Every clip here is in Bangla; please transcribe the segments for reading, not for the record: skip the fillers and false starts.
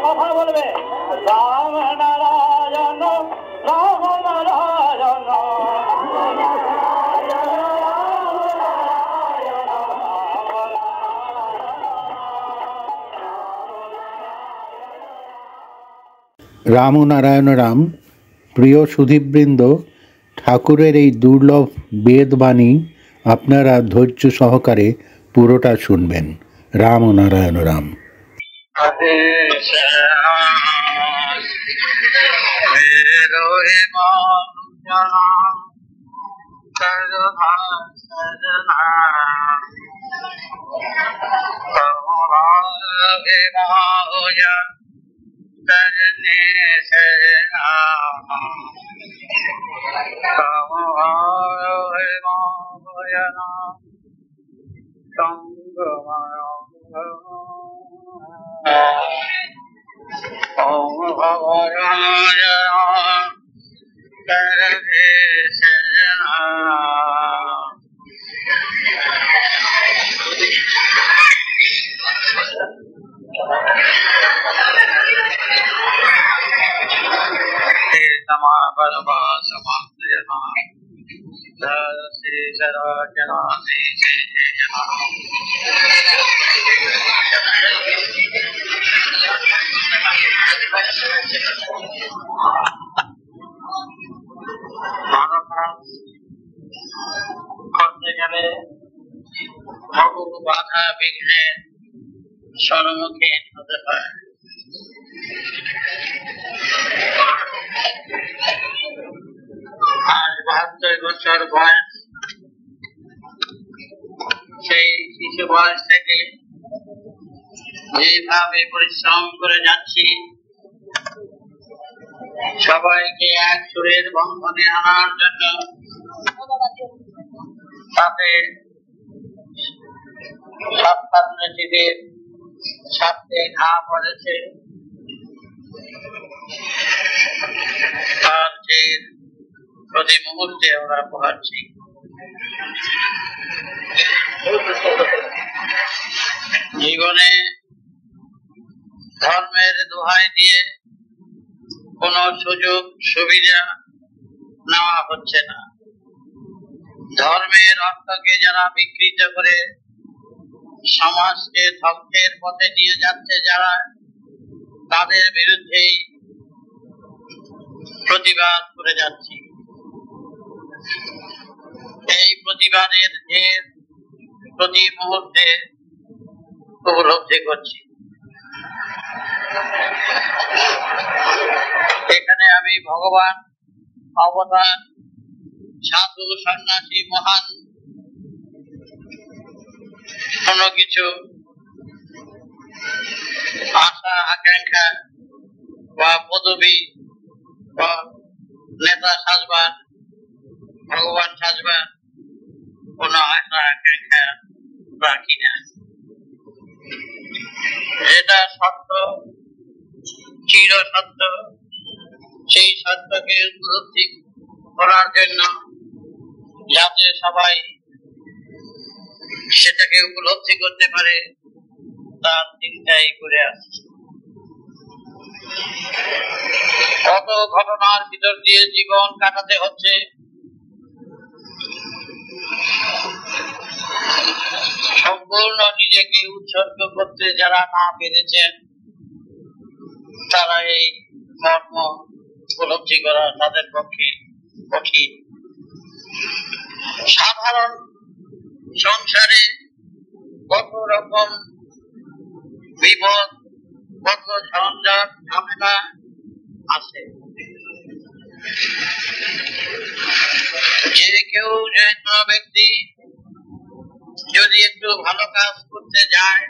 কথা বলবে রাম নারায়ণ রাম নারায়ণ রাম নারায়ণ রাম। প্রিয় সুধীবৃন্দ, ঠাকুরের এই দুর্লভ বেদবাণী আপনারা ধৈর্য সহকারে পুরোটা শুনবেন। রাম নারায়ণ রাম। করতে গেলে বহু বাধা বিঘ্নের সম্মুখীন হতে হয়। আজ 72 বছর বয়স, সেই শিশু বয়স থেকে যেভাবে পরিশ্রম করে যাচ্ছি, সবাইকে এক সুরের বন্ধনে আনার জন্য, তাতে ছাত্রছাত্রীদের স্বার্থে ঘা পড়েছে। তার যে প্রতি মুহূর্তে আমরা পড়াচ্ছি, জীবনে ধর্মের দোহাই দিয়ে কোন সুযোগ সুবিধা নেওয়া হচ্ছে না। ধর্মের অর্থকে যারা বিকৃত করে সমাজকে ধ্বংসের পথে নিয়ে যাচ্ছে যারা, তাদের বিরুদ্ধেই প্রতিবাদ করে যাচ্ছি। এই প্রতিবাদের যে প্রতি মুহূর্তে উপলব্ধি করছি। এখানে আমি ভগবান, অবতার, সাধু, সন্ন্যাসী, মহান কোন কিছু আশা আকাঙ্ক্ষা বা পদবী বা নেতা সাজবার, ভগবান সাজবার কোন আশা আকাঙ্ক্ষা রাখি না। এটা সত্য, চির সত্য। সেই সত্যকে উপলব্ধি করার জন্য যাতে সবাই সেটাকে উপলব্ধি করতে পারে, তার চিন্তাই করে আসছে। কত ঘটনার ভিতর দিয়ে জীবন কাটাতে হচ্ছে। সম্পূর্ণ নিজেকে উৎসর্গ করতে যারা না পেরেছেন, তারা এই মর্ম উপলব্ধি করা তাদের পক্ষে কঠিন। সাধারণ সংসারে কত রকম বিপদ, কত ঝঞ্ঝাট ঝামেলা আছে। যে কেউ, যে কোনো ব্যক্তি যদি একটু ভালো কাজ করতে যায়,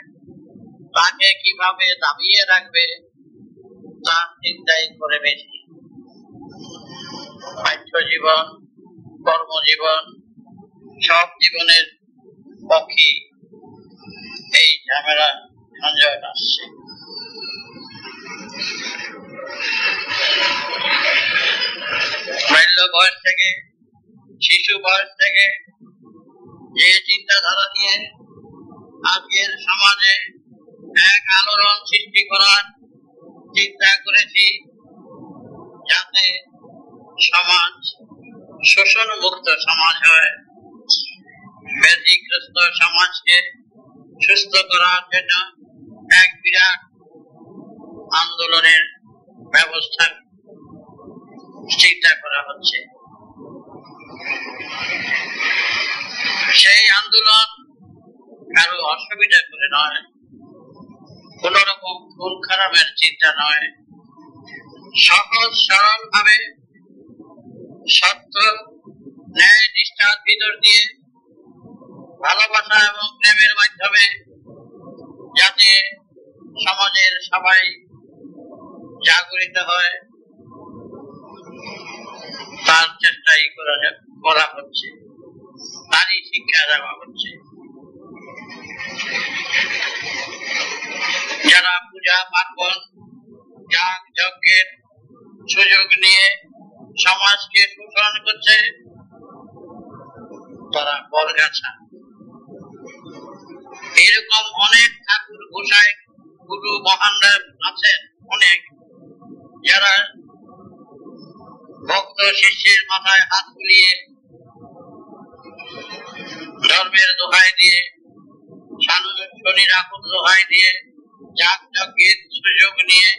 তাকে কিভাবে দাবিয়ে রাখবে তার চিন্তাই করে বেশি। পাঠ্য জীবন, কর্মজীবন, সব জীবনের পক্ষে এই ঝামেলা ঝঞ্ঝাট আসছে। বয়স থেকে, শিশু বয়স থেকে যে চিন্তাধারা নিয়ে আজকের সমাজে এক আলোড়ন সৃষ্টি করার চিন্তা করেছি, যাতে সমাজ শোষণ মুক্ত সমাজ হয়, ব্যাধিগ্রস্ত সমাজকে সুস্থ করার জন্য এক বিরাট আন্দোলনের ব্যবস্থা চিন্তা করা হচ্ছে। সেই আন্দোলন কারো অসুবিধা করে নয়, কোন রকম খুন খারাপের চিন্তা নয়, সহজ সরল ভাবে সত্য ন্যায় নিষ্ঠার ভিতর দিয়ে ভালোবাসা এবং প্রেমের মাধ্যমে যাতে সমাজের সবাই জাগরিত হয় তার চেষ্টাই করা হচ্ছে, তারই শিক্ষা দেওয়া হচ্ছে। যারা পূজা পার্বণ যাগ যজ্ঞের সুযোগ নিয়ে সমাজকে শোষণ করছে তারা বরগাছা। এরকম অনেক ঠাকুর গোসাই গুরু মহানরা আছেন অনেক, যারা ভক্ত শিষ্যের মাথায় হাত বুলিয়ে ধর্মের দোহাই দিয়ে, শনি রাহুর দোহাই দিয়ে, যাগ যজ্ঞের সুযোগ নিয়ে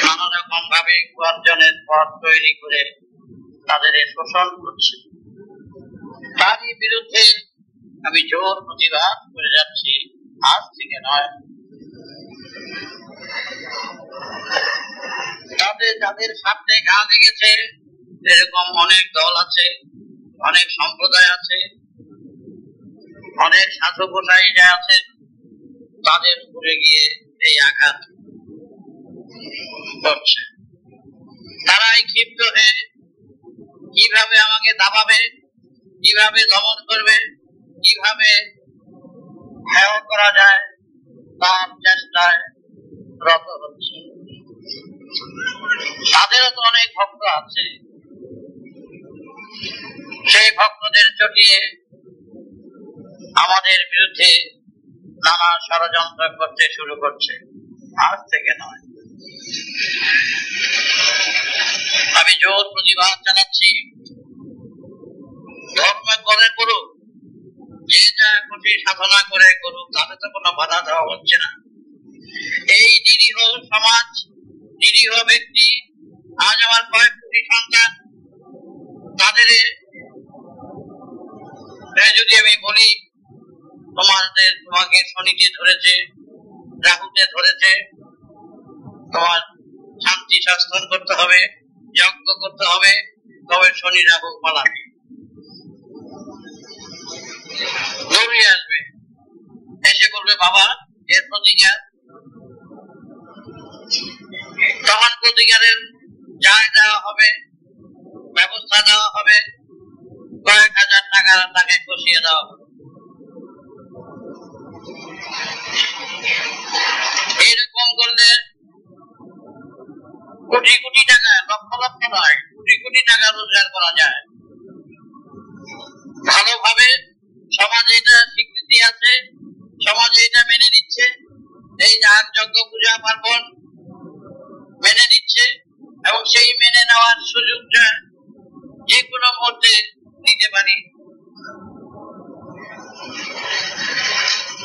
নানা রকম ভাবে উপার্জনের পথ তৈরি করে তাদের শোষণ করছে। তারই বিরুদ্ধে আমি জোর প্রতিবাদ করে যাচ্ছি, আজ থেকে নয়। যাদের সামনে ঘা লেগেছে এরকম অনেক দল আছে, অনেক সম্প্রদায় আছে, অনেক সাধু গোসাইরা আছেন, তাদের উপরে গিয়ে এই আঘাত করছে। তারাই ক্ষিপ্ত হয়ে কিভাবে আমাকে দাবাবে, কিভাবে দমন করবে, কিভাবে হেয় করা যায় তার চেষ্টায় রত হচ্ছে। তাদেরও তো অনেক ভক্ত আছে, সেই ভক্তদের চটিয়ে আমাদের বিরুদ্ধে নানা ষড়যন্ত্র করতে শুরু করছে, আজ থেকে নয়। আমি জোর প্রতিবাদ জানাচ্ছি, ধর্ম করে করুক, যে যা খুশি সাধনা করে করুক, তাতে তো কোনো বাধা দেওয়া হচ্ছে না। এই নিরীহ সমাজ, নিরীহ ব্যক্তি, আজ আমার কয়েক কোটি সন্তান, তাদের যদি আমি বলি তোমাকে শনিতে ধরেছে, রাহুতে ধরেছে, তোমার শান্তি শাসন করতে হবে, যজ্ঞ করতে হবে, তবে শনি রাহু পালাবে, দৌড়িয়ে আসবে, এসে করবে বাবা এর প্রতিকার। তখন প্রতিকারের যায় দেওয়া হবে, ব্যবস্থা দেওয়া হবে, কয়েক হাজার টাকা তাকে কষিয়ে দেওয়া হবে। এইরকম করলে কোটি কোটি টাকা, লক্ষ লক্ষ নয়, কোটি কোটি টাকা রোজগার করা যায়। ভালোভাবে সমাজে এটা স্বীকৃতি আছে, সমাজে এটা মেনে নিচ্ছে, এই যাগ যজ্ঞ পূজা পার্বণ মেনে নিচ্ছে, এবং সেই মেনে নেওয়ার সুযোগটা যে কোনো মুহূর্তে নিতে পারি।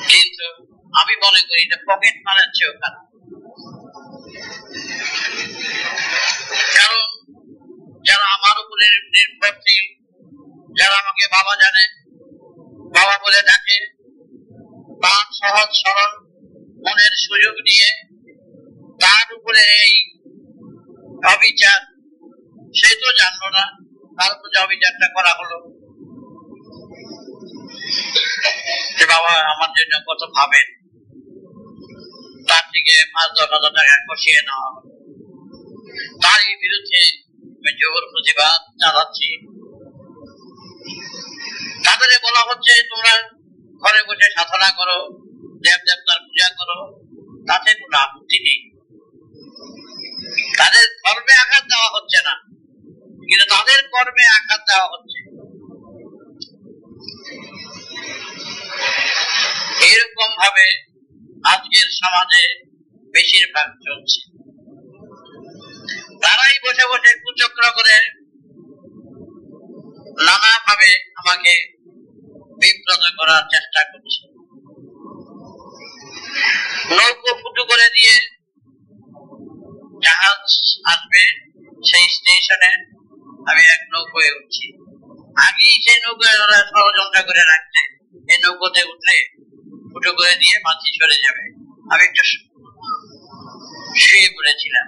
কিন্তু আমি মনে করি এটা পকেট মারাচ্ছে ওখানে। কারণ যারা আমার উপরে নির্ভরশীল, যারা আমাকে বাবা জানে, বাবা বলে ডাকে, তার সহজ সরল মনের সুযোগ নিয়ে তার উপরে এই অবিচার, সে তো জানলো না, তার উপর যে অবিচারটা করা হলো, যে বাবা আমার জন্য কত ভাবেন, তার থেকে 5-10 হাজার টাকা কষিয়ে নেওয়া হবে। তারই বিরুদ্ধে আমি জোর প্রতিবাদ জানাচ্ছি। তাদের বলা হচ্ছে তোমরা ঘরে বসে সাধনা করো, দেব দেবতার পূজা করো, তাতে কোনো আপত্তি নেই, হচ্ছে না, কিন্তু তাদের কর্মে আঘাত দেওয়া হচ্ছে। এরকম ভাবে আজকের সমাজে বেশিরভাগ চলছে। তারাই বসে বসে কুচক্র করে নানা ভাবে আমাকে বিব্রত করার চেষ্টা করছে। নৌকো ফুটো করে দিয়ে জাহাজ আসবে, সেই স্টেশনে আমি এক নৌকোয় উঠছি। আগেই সেই নৌকোয় ষড়যন্ত্র করে রাখছে, এই নৌকোতে উঠলে ফুটো করে দিয়ে মাঝি সরে যাবে। আমি একটু শুয়ে পড়েছিলাম,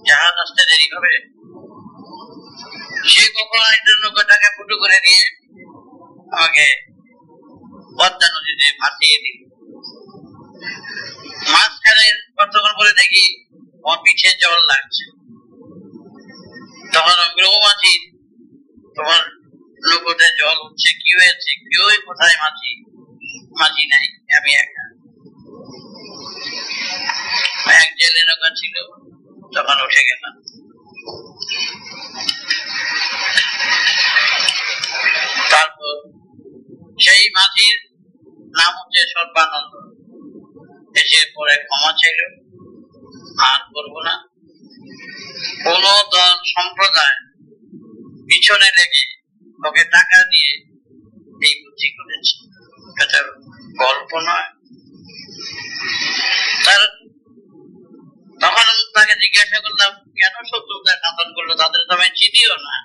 জাহাজ আসতে দেরি হবে। সে কখন একটা নৌকাটাকে ফুটো করে দিয়ে আমাকে পদ্মা নদীতে ভাসিয়ে দিল। মাঝখানে কতক্ষণ পরে দেখি আমার পিঠে জল লাগছে। তখন আমি বললাম, ও মাঝি, তোমার নৌকোতে জল উঠছে, কি হয়েছে? কেউ কোথায় মাঝি? মাঝি নাই, আমি একা। এক জেলে নৌকা ছিল, তখন উঠে গেলাম। তারপর সেই মাঝির নাম হচ্ছে সর্বানন্দ, এসে পরে ক্ষমা চাইল, আর করবো না। কোন দল সম্প্রদায় পিছনে লেগে ওকে টাকা দিয়ে এই বুদ্ধি করেছে, এটা গল্প নয়। তখন তাকে জিজ্ঞাসা করলাম, কেন শত্রুতা খাতন করলো? তাদের তো আমি চিনিও না।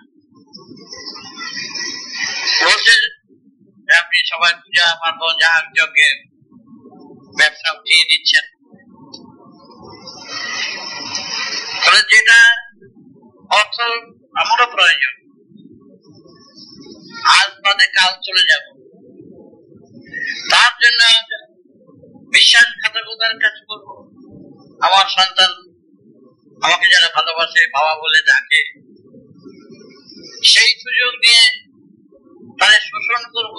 বলছে, আপনি সবাই পূজা পার্বণ যাগ যজ্ঞের ব্যবসা উঠিয়ে দিচ্ছেন, যেটা অর্থ আমারও প্রয়োজন, আজ বাদে কাল চলে যাব, তার জন্য বিশ্বাসঘাতকতার কাজ করব? আমার সন্তান আমাকে যারা ভালোবাসে, বাবা বলে ডাকে, সেই সুযোগ নিয়ে তাদের শোষণ করব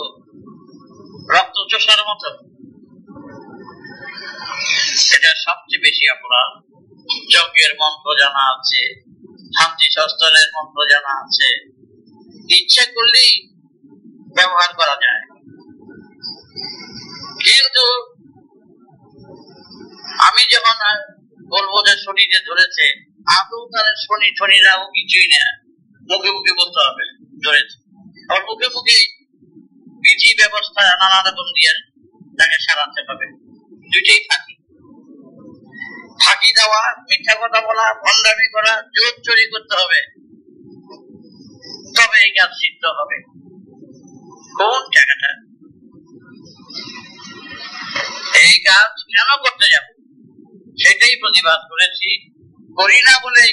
রক্ত চোষার মতো? এটা সবচেয়ে বেশি অপরাধ। যজ্ঞের মন্ত্র জানা আছে, শান্তি শস্ত্রের মন্ত্র জানা আছে, ইচ্ছে করলেই ব্যবহার করা যায়। কিন্তু আমি যখন বলবো যে শনিতে ধরেছে, আদৌ তাদের শনি ঠনিরাও কিছুই না, মুখে মুখে বলতে হবে ধরেছে। আর মুখে মুখে বিধি ব্যবস্থা নানা রকম দিয়ে তাকে সারাতে হবে। দুইটাই ফাঁকি দেওয়া, মিথ্যা কথা বলা, ভণ্ডামি করা, জোর চুরি করতে হবে, তবে এই কাজ সিদ্ধ হবে। কোন টাকাটা? এই কাজ কেন করতে যাব সেটাই প্রতিবাদ করেছি, করি না বলেই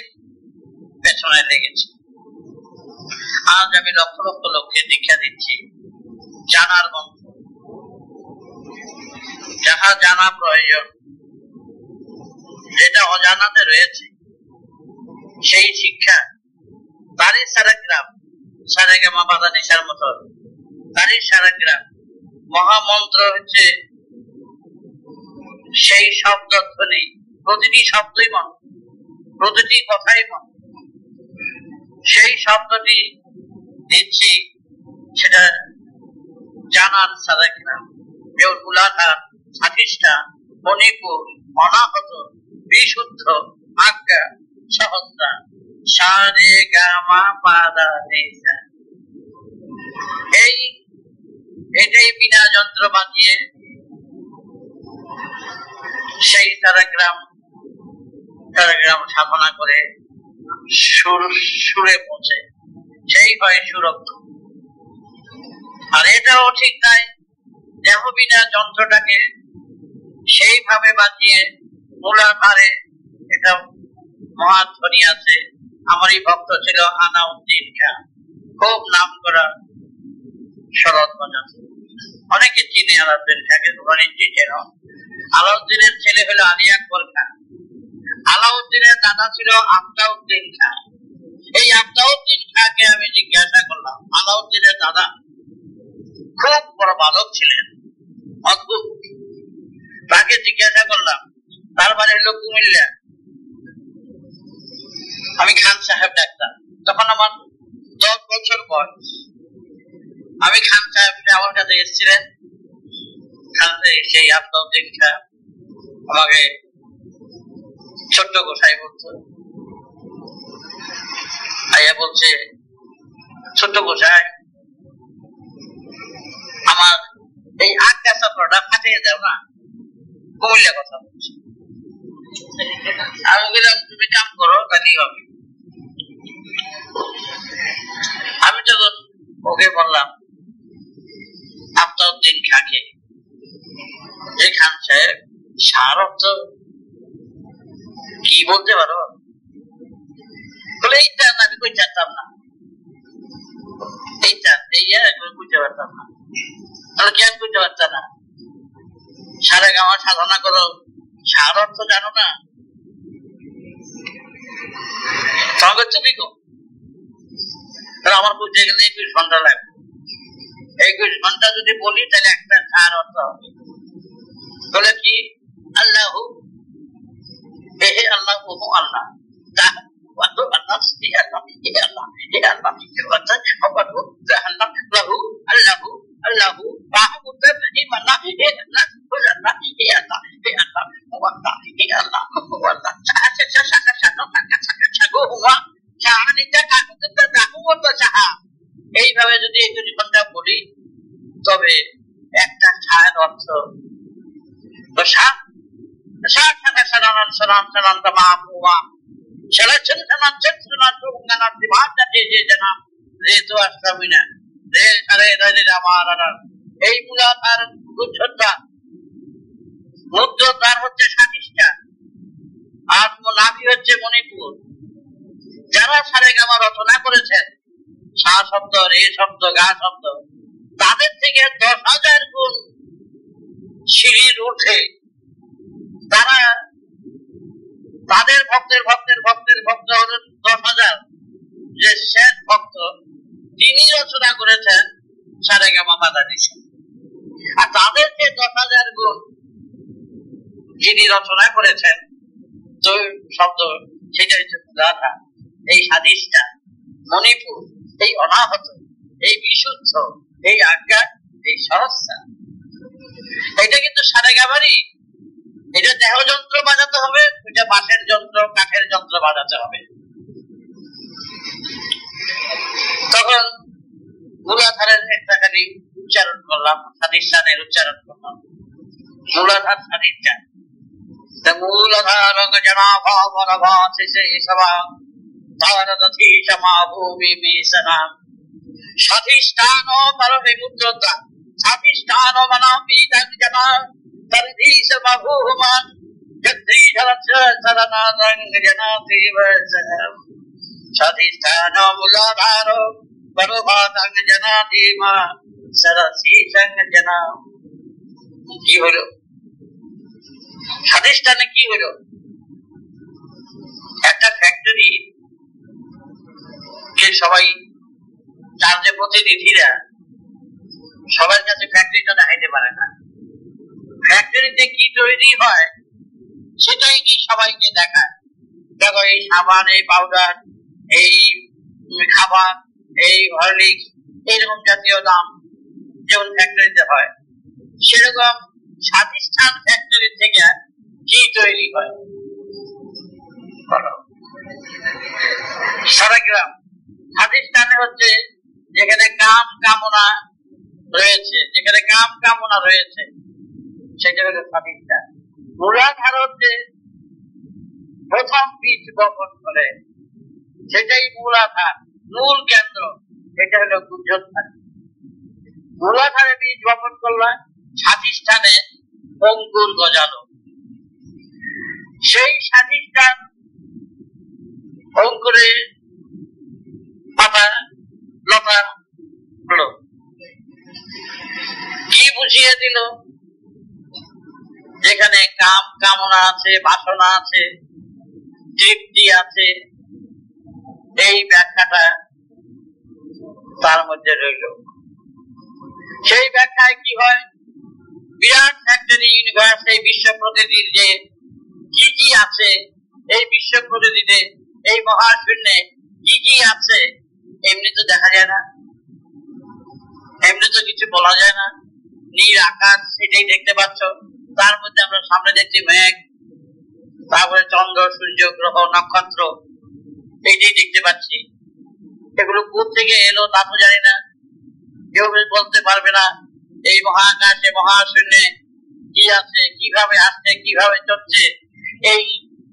পেছনে লেগেছি। আজ আমি লক্ষ লক্ষ লোককে দীক্ষা দিচ্ছি জানার মন্ত্র, যাহা জানা প্রয়োজন, যেটা অজানাতে রয়েছে সেই শিক্ষা। তারই সারা গ্রাম, সারা গামা বাধা নিশার মতো, তারই সারা গ্রাম। মহামন্ত্র হচ্ছে সেই শব্দ ধ্বনি, প্রতিটি শব্দই মন্ত্র, প্রতিটি কথাই মন্ত্র। সেই শব্দটি দিচ্ছি, সেটা জানার সারা গ্রাম। যেমন গোলাঘাট, সাকিস্তান, মণিপুর, অনাহত, বিশুদ্ধ, আজ্ঞা, সহস্রা, সারে গামা পাদা নিশা। এটাই বিনা যন্ত্র বাজিয়ে সেই সারা গ্রাম সাধনা করে সুরে পৌঁছে, সেই হয় সুরক্ত। আর এটাও ঠিক নাই, দেহ বিনা যন্ত্রটাকে সেইভাবে বাজিয়ে মূলাধারে, এটা মহাধ্বনি আছে। আমারই ভক্ত ছিল আনাউদ্দিন খাঁ, খুব নাম করা শরৎ বাজাতে, অনেকে চিনে আলাউদ্দিন খাঁকে, অনেকে চেন। আলাউদ্দিনের ছেলে হলো আলী আকবর খাঁ, আলাউদ্দিনের দাদা ছিল আফতাউদ্দিন খাঁ। এই আফতাউদ্দিন খাঁকে আমি জিজ্ঞাসা করলাম, আলাউদ্দিনের দাদা খুব বড় বালক ছিলেন, অদ্ভুত। তাকে জিজ্ঞাসা করলাম, তার বাড়ি হলো কুমিল্লা, আমি খান সাহেব ডাকতাম। তখন আমার 10 বছর বয়স। আমি খান সাহেব আমার কাছে এসেছিলেন, সেই আপনার দীক্ষা আমাকে ছোট্ট গোসাই বলতো। আইয়া বলছে, ছোট্ট গোসাই আমার এই আটটা চাপড়াটা ফাটিয়ে দাও না, কুমিল্লা কথা বলছি। আমি বললাম তুমি কাম করো, তাহলেই হবে। আমি যখন ওকে বললাম আপনার দিন খাকে যে খান সাহেব সার অর্থ কি বলতে পারো? বলে এইটা আমি কই জানতাম না, এইটা বুঝতে পারতাম না। তাহলে কেন বুঝতে পারতাম না? সারে গামা সাধনা করো, সার অর্থ জানো না? তোমাকে তুমি কো আমার বুঝতে গেলে 21 ঘন্টা লাগবে। 21 ঘন্টা যদি বলি তাহলে একটা সার অর্থ হবে। বলে কি? আল্লাহ এহে আল্লাহ ওহু আল্লাহ এইভাবে যদি 21 ঘন্টা বলি তবে একটা ছায়ের অর্থ এই মূলাধার গুচ্ছটা মধ্য তার হচ্ছে 27টা, আর নাভি হচ্ছে মণিপুর। যারা সারেগামা রচনা করেছেন, সা শব্দ, রে শব্দ, গা শব্দ, তাদের থেকে 10,000 গুণ সিঁড়ির উঠে তারা তাদের ভক্তের ভক্তের ভক্তের ভক্ত হল 10,000। যে শেষ ভক্ত তিনি রচনা করেছেন সারেগামা পাধানিসা, আর তাদের যে 10,000 গুণ যিনি রচনা করেছেন শব্দ, সেটা হচ্ছে রাধা, এই স্বাদিষ্টা, মণিপুর, এই অনাহত, এই বিশুদ্ধ, এই আজ্ঞা, এই সহস্রা। এটা কিন্তু সারেগামারই। এটা দেহ যন্ত্র বাজাতে হবে, এটা বাঁশের যন্ত্র, কাঠের যন্ত্র বাজাতে হবে। তখন মূলাধারের একটা খালি উচ্চারণ করলাম, স্বাধিষ্ঠানের উচ্চারণ করলাম, মূলাধার স্বাধিষ্ঠান। মূলাধার স্বাধিষ্ঠান পরবিমুদ্রতা স্বাধিষ্ঠান মনাপীতং জনা তরধীশ বহুমান জগদীশরণাং জনাতিব স্বাধিষ্ঠান মূলাধার পরভাতং জনাধিমা সরসীশং জনা। কি হলো স্বাধিষ্ঠানে? কি হলো? একটা ফ্যাক্টরি কে সবাই, তার যে প্রতিনিধিরা সবার কাছে ফ্যাক্টরিটা দেখাইতে পারে না। ফ্যাক্টরিতে কি তৈরি হয় সেটাই কি সবাইকে দেখায়। দেখো এই সাবান, এই পাউডার, এই খাবার, এই হরলিক্স, এইরকম জাতীয় দাম যেমন ফ্যাক্টরিতে হয়, সেরকম স্বাধিষ্ঠান ফ্যাক্টরি থেকে কি তৈরি হয়? সারাগ্রাম স্বাধিষ্ঠানে হচ্ছে যেখানে কাম কামনা রয়েছে, যেখানে কাম কামনা রয়েছে সেটা হলো স্বাধিষ্ঠান। মূলাধার হচ্ছে প্রথম বীজ বপন করে, সেটাই মূলাধার, মূল কেন্দ্র, এটা হলো গুঞ্জনধার। মূলাধারে বীজ বপন করলাম, স্বাধিষ্ঠানে অঙ্কুর গজালো, সেই স্বাধিষ্ঠান অঙ্কুরে পাতা লতা হলো। কি বুঝিয়ে দিল? যেখানে কাম কামনা আছে, বাসনা আছে, তৃপ্তি আছে, এই ব্যাখ্যাটা তার মধ্যে রইল। সেই ব্যাখ্যায় কি হয়? বিরাট ফ্যাক্টরি ইউনিভার্স, এই বিশ্ব প্রকৃতির যে কি কি আছে, এই বিশ্ব প্রকৃতিতে এই মহাশূন্যে কি কি আছে এমনি তো দেখা যায় না, এমনি তো কিছু বলা যায় না। নীল আকাশ সেটাই দেখতে পাচ্ছ, তার মধ্যে আমরা সামনে দেখছি মেঘ, তারপরে চন্দ্র, সূর্য, গ্রহ, নক্ষত্র, এইটাই দেখতে পাচ্ছি। এগুলো কোথা থেকে এলো তা তো জানি না, কেউ বলতে পারবে না। এই মহাকাশে মহাশূন্যে কি আছে, কিভাবে আসছে, কিভাবে চলছে, এই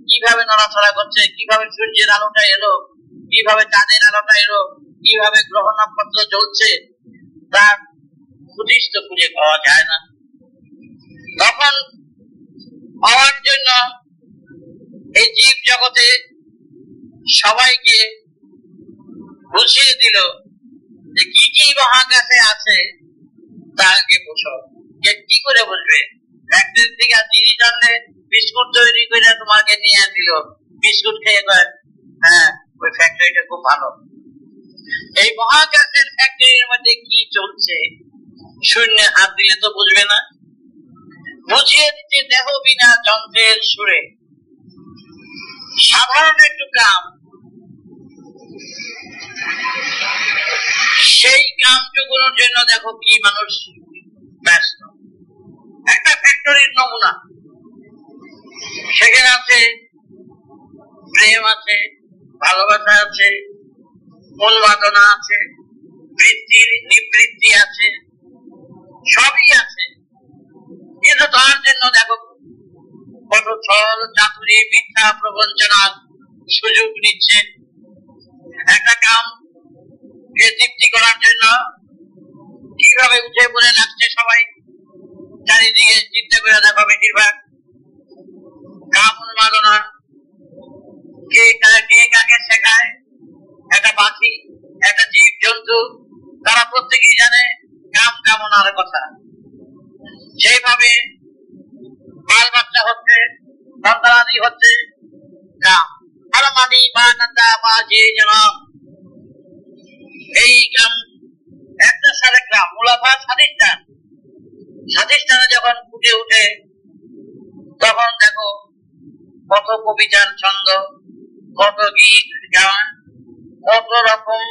কিভাবে নড়াচড়া করছে, কিভাবে সূর্যের আলোটা এলো, কিভাবে চাঁদের আলোটা এলো, কিভাবে গ্রহ নক্ষত্র চলছে, তার হদিস তো খুঁজে পাওয়া যায় না। তখন পাওয়ার জন্য এই জীব জগতে সবাইকে বুঝিয়ে দিল যে কি কি মহাকাশে আছে, তাকে বুঝো। কি করে বুঝবে? ফ্যাক্টরি থেকে জিনিস আনলে বিস্কুট তৈরি করে তোমাকে নিয়ে দিল, বিস্কুট খেয়ে কয় হ্যাঁ ওই ফ্যাক্টরিটা খুব ভালো। এই মহাকাশের ফ্যাক্টরির মধ্যে কি চলছে শূন্যে হাত দিলে তো বুঝবে না। বুঝিয়ে দিচ্ছে দেহ বিনা যন্ত্রের সুরে। সাধারণ একটু কাম, সেই কামটুকুনোর জন্য দেখো কি মানুষ ব্যস্ত। একটা ফ্যাক্টরির নমুনা, সেখানে আছে প্রেম আছে, ভালোবাসা আছে, উন্মাদনা আছে, বৃত্তির নিবৃত্তি আছে, সবই আছে। কিন্তু তার জন্য দেখো কত ছল চাতুরি মিথ্যা প্রবঞ্চনার সুযোগ নিচ্ছে। একটা কাম তৃপ্তি করার জন্য কিভাবে উঠে পড়ে লাগছে সবাই, চারিদিকে চিন্তা করে দেখো বেশিরভাগ কাম উন্মাদনা কে কাকে শেখায়। একটা পাখি, একটা জীব জন্তু, তারা প্রত্যেকেই জানে কাম কামনার কথা। সেইভাবে বাল বাচ্চা হচ্ছে, সন্তানাদি হচ্ছে কাম। মানি বা নাতা বা যে যেন এই কাম একটা সারে গ্রাম মুলাফা স্বাধিষ্ঠান। স্বাধিষ্ঠানে যখন ফুটে উঠে তখন দেখো কত কবিতার ছন্দ, কত গীত গান, কত রকম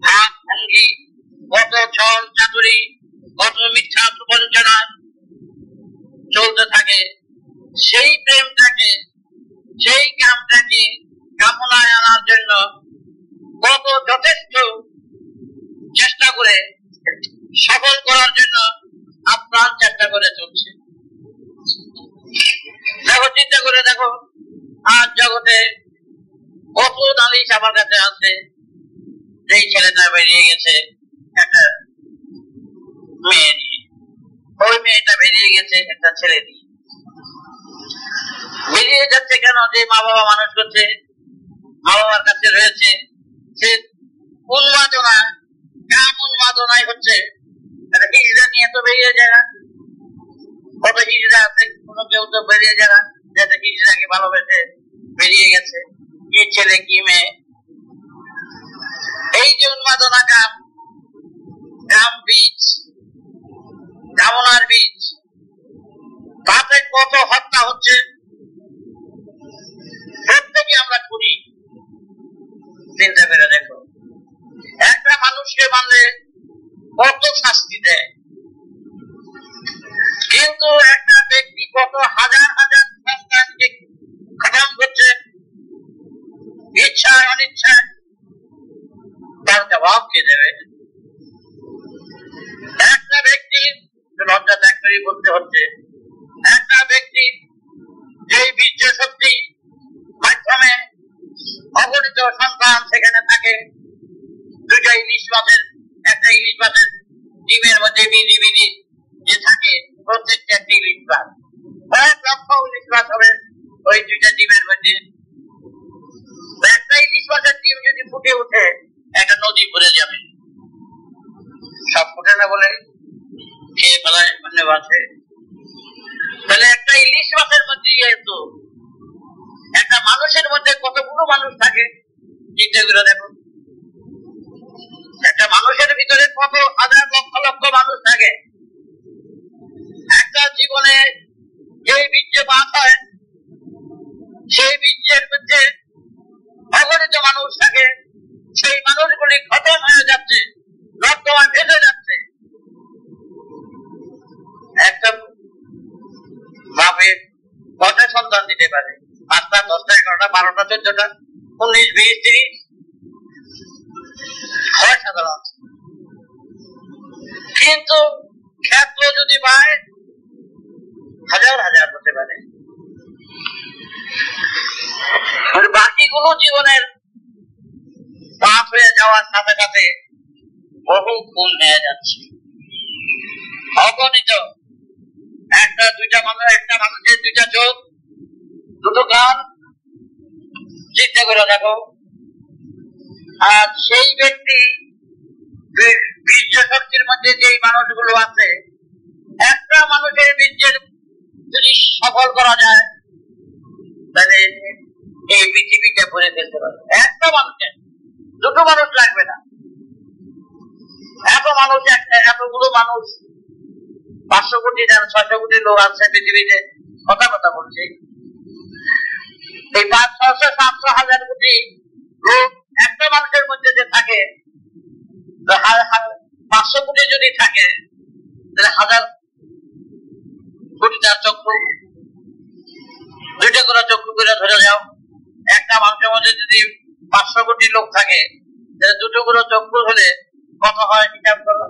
ভাব ভঙ্গি, কত ছল চাতুরি, কত মিথ্যা প্রবঞ্চনা চলতে থাকে। সেই প্রেমটাকে, সেই কামটাকে কামনায় আনার জন্য কত যথেষ্ট চেষ্টা করে, সফল করার জন্য আপ্রাণ চেষ্টা করে চলছে। দেখো চিন্তা করে দেখো, আজ জগতে কত নালিশ আমার কাছে আছে, যেই ছেলেটা বেরিয়ে গেছে একটা মেয়ে নিয়ে, ওই মেয়েটা বেরিয়ে গেছে একটা ছেলে নিয়ে। বেরিয়ে যাচ্ছে কেন? যে মা বাবা মানুষ করছে, মা বাবার কাছে রয়েছে, সে উন্মাদনা, কাম উন্মাদনায় হচ্ছে। হিজড়া নিয়ে তো বেরিয়ে যায় না, কত হিজড়া আছে, কোনো কেউ তো বেরিয়ে যায় না যাতে হিজড়াকে ভালোবেসে বেরিয়ে গেছে। কি ছেলে কি মেয়ে, এই যে উন্মাদনা কাম, কাম বীজ, কামনার বীজ, তাতে কত হত্যা হচ্ছে প্রত্যেকে আমরা করি। চিন্তা করে দেখো, একটা মানুষকে মানলে কত শাস্তি দেয়, কিন্তু একটা ব্যক্তি কত হাজার হাজার সন্তানকে খতম করছে ইচ্ছায় অনিচ্ছায়, তার জবাব কে দেবে? একটা ব্যক্তি লজ্জা ত্যাগ করে বলতে হচ্ছে, একটা ব্যক্তি যেই বীর্য শক্তি মাধ্যমে অগণিত সন্তান সেখানে থাকে, দুটা ইলিশ মাছের, একটা ইলিশ মাছের ডিমের মধ্যে বিধি বিধি যে থাকে, প্রত্যেকটা একটা ইলিশ মাছ, কয়েক লক্ষ ইলিশ মাছ হবে ওই দুইটা ডিমের মধ্যে। একটা ইলিশ মাছের ডিম যদি ফুটে উঠে একটা নদী ভরে যাবে। সব ফুটে না বলে খেয়ে ফেলায় মানে বাঁচে। তাহলে একটা ইলিশ মাছের মধ্যে তো একটা মানুষের মধ্যে কতগুলো মানুষ থাকে চিন্তা করে দেখো। একটা মানুষের ভিতরে কত হাজার লক্ষ লক্ষ মানুষ থাকে। একটা জীবনে যে বীর্যপাত হয়, সেই বীর্যের মধ্যে মন্দিরগুলি খতম হয়ে যাচ্ছে, নর্দমায় ভেসে যাচ্ছে। একটা বাপের কটা সন্তান দিতে পারে? 5টা, 10টা, 11টা, 12টা, 14টা, 19, 20, 30 হয় সাধারণত। কিন্তু ক্ষেত্র যদি পায় হাজার হাজার হতে পারে। বাকিগুলো জীবনের পাপ হয়ে যাওয়ার সাথে সাথে বহু ফুল নিয়ে যাচ্ছে, অগণিত। একটা মানুষের 2টা চোখ, 2টো কান, চিন্তা করে দেখো। আর সেই ব্যক্তি বীর্য শক্তির মধ্যে যে মানুষগুলো আছে, একটা মানুষের বীর্যের যদি সফল করা যায় তাহলে এই পৃথিবীকে ভরে ফেলতে পারে। একটা মানুষের, 2টো মানুষ লাগবে না। এতগুলো মানুষ, 500 কোটি 600 কোটি লোক আছে পৃথিবীতে, কথা বলছে। এই 500, 600, 700, 1000 কোটি লোক একটা মানুষের মধ্যে যে থাকে, 500 কোটি যদি থাকে তাহলে 1000 কোটিটা চক্ষু, 2টা করে চক্ষু করে ধরে যাও। একটা মানুষের মধ্যে যদি 500 কোটি লোক থাকে তাহলে 2টো করে চক্ষু হলে কত হয় হিসাব করো।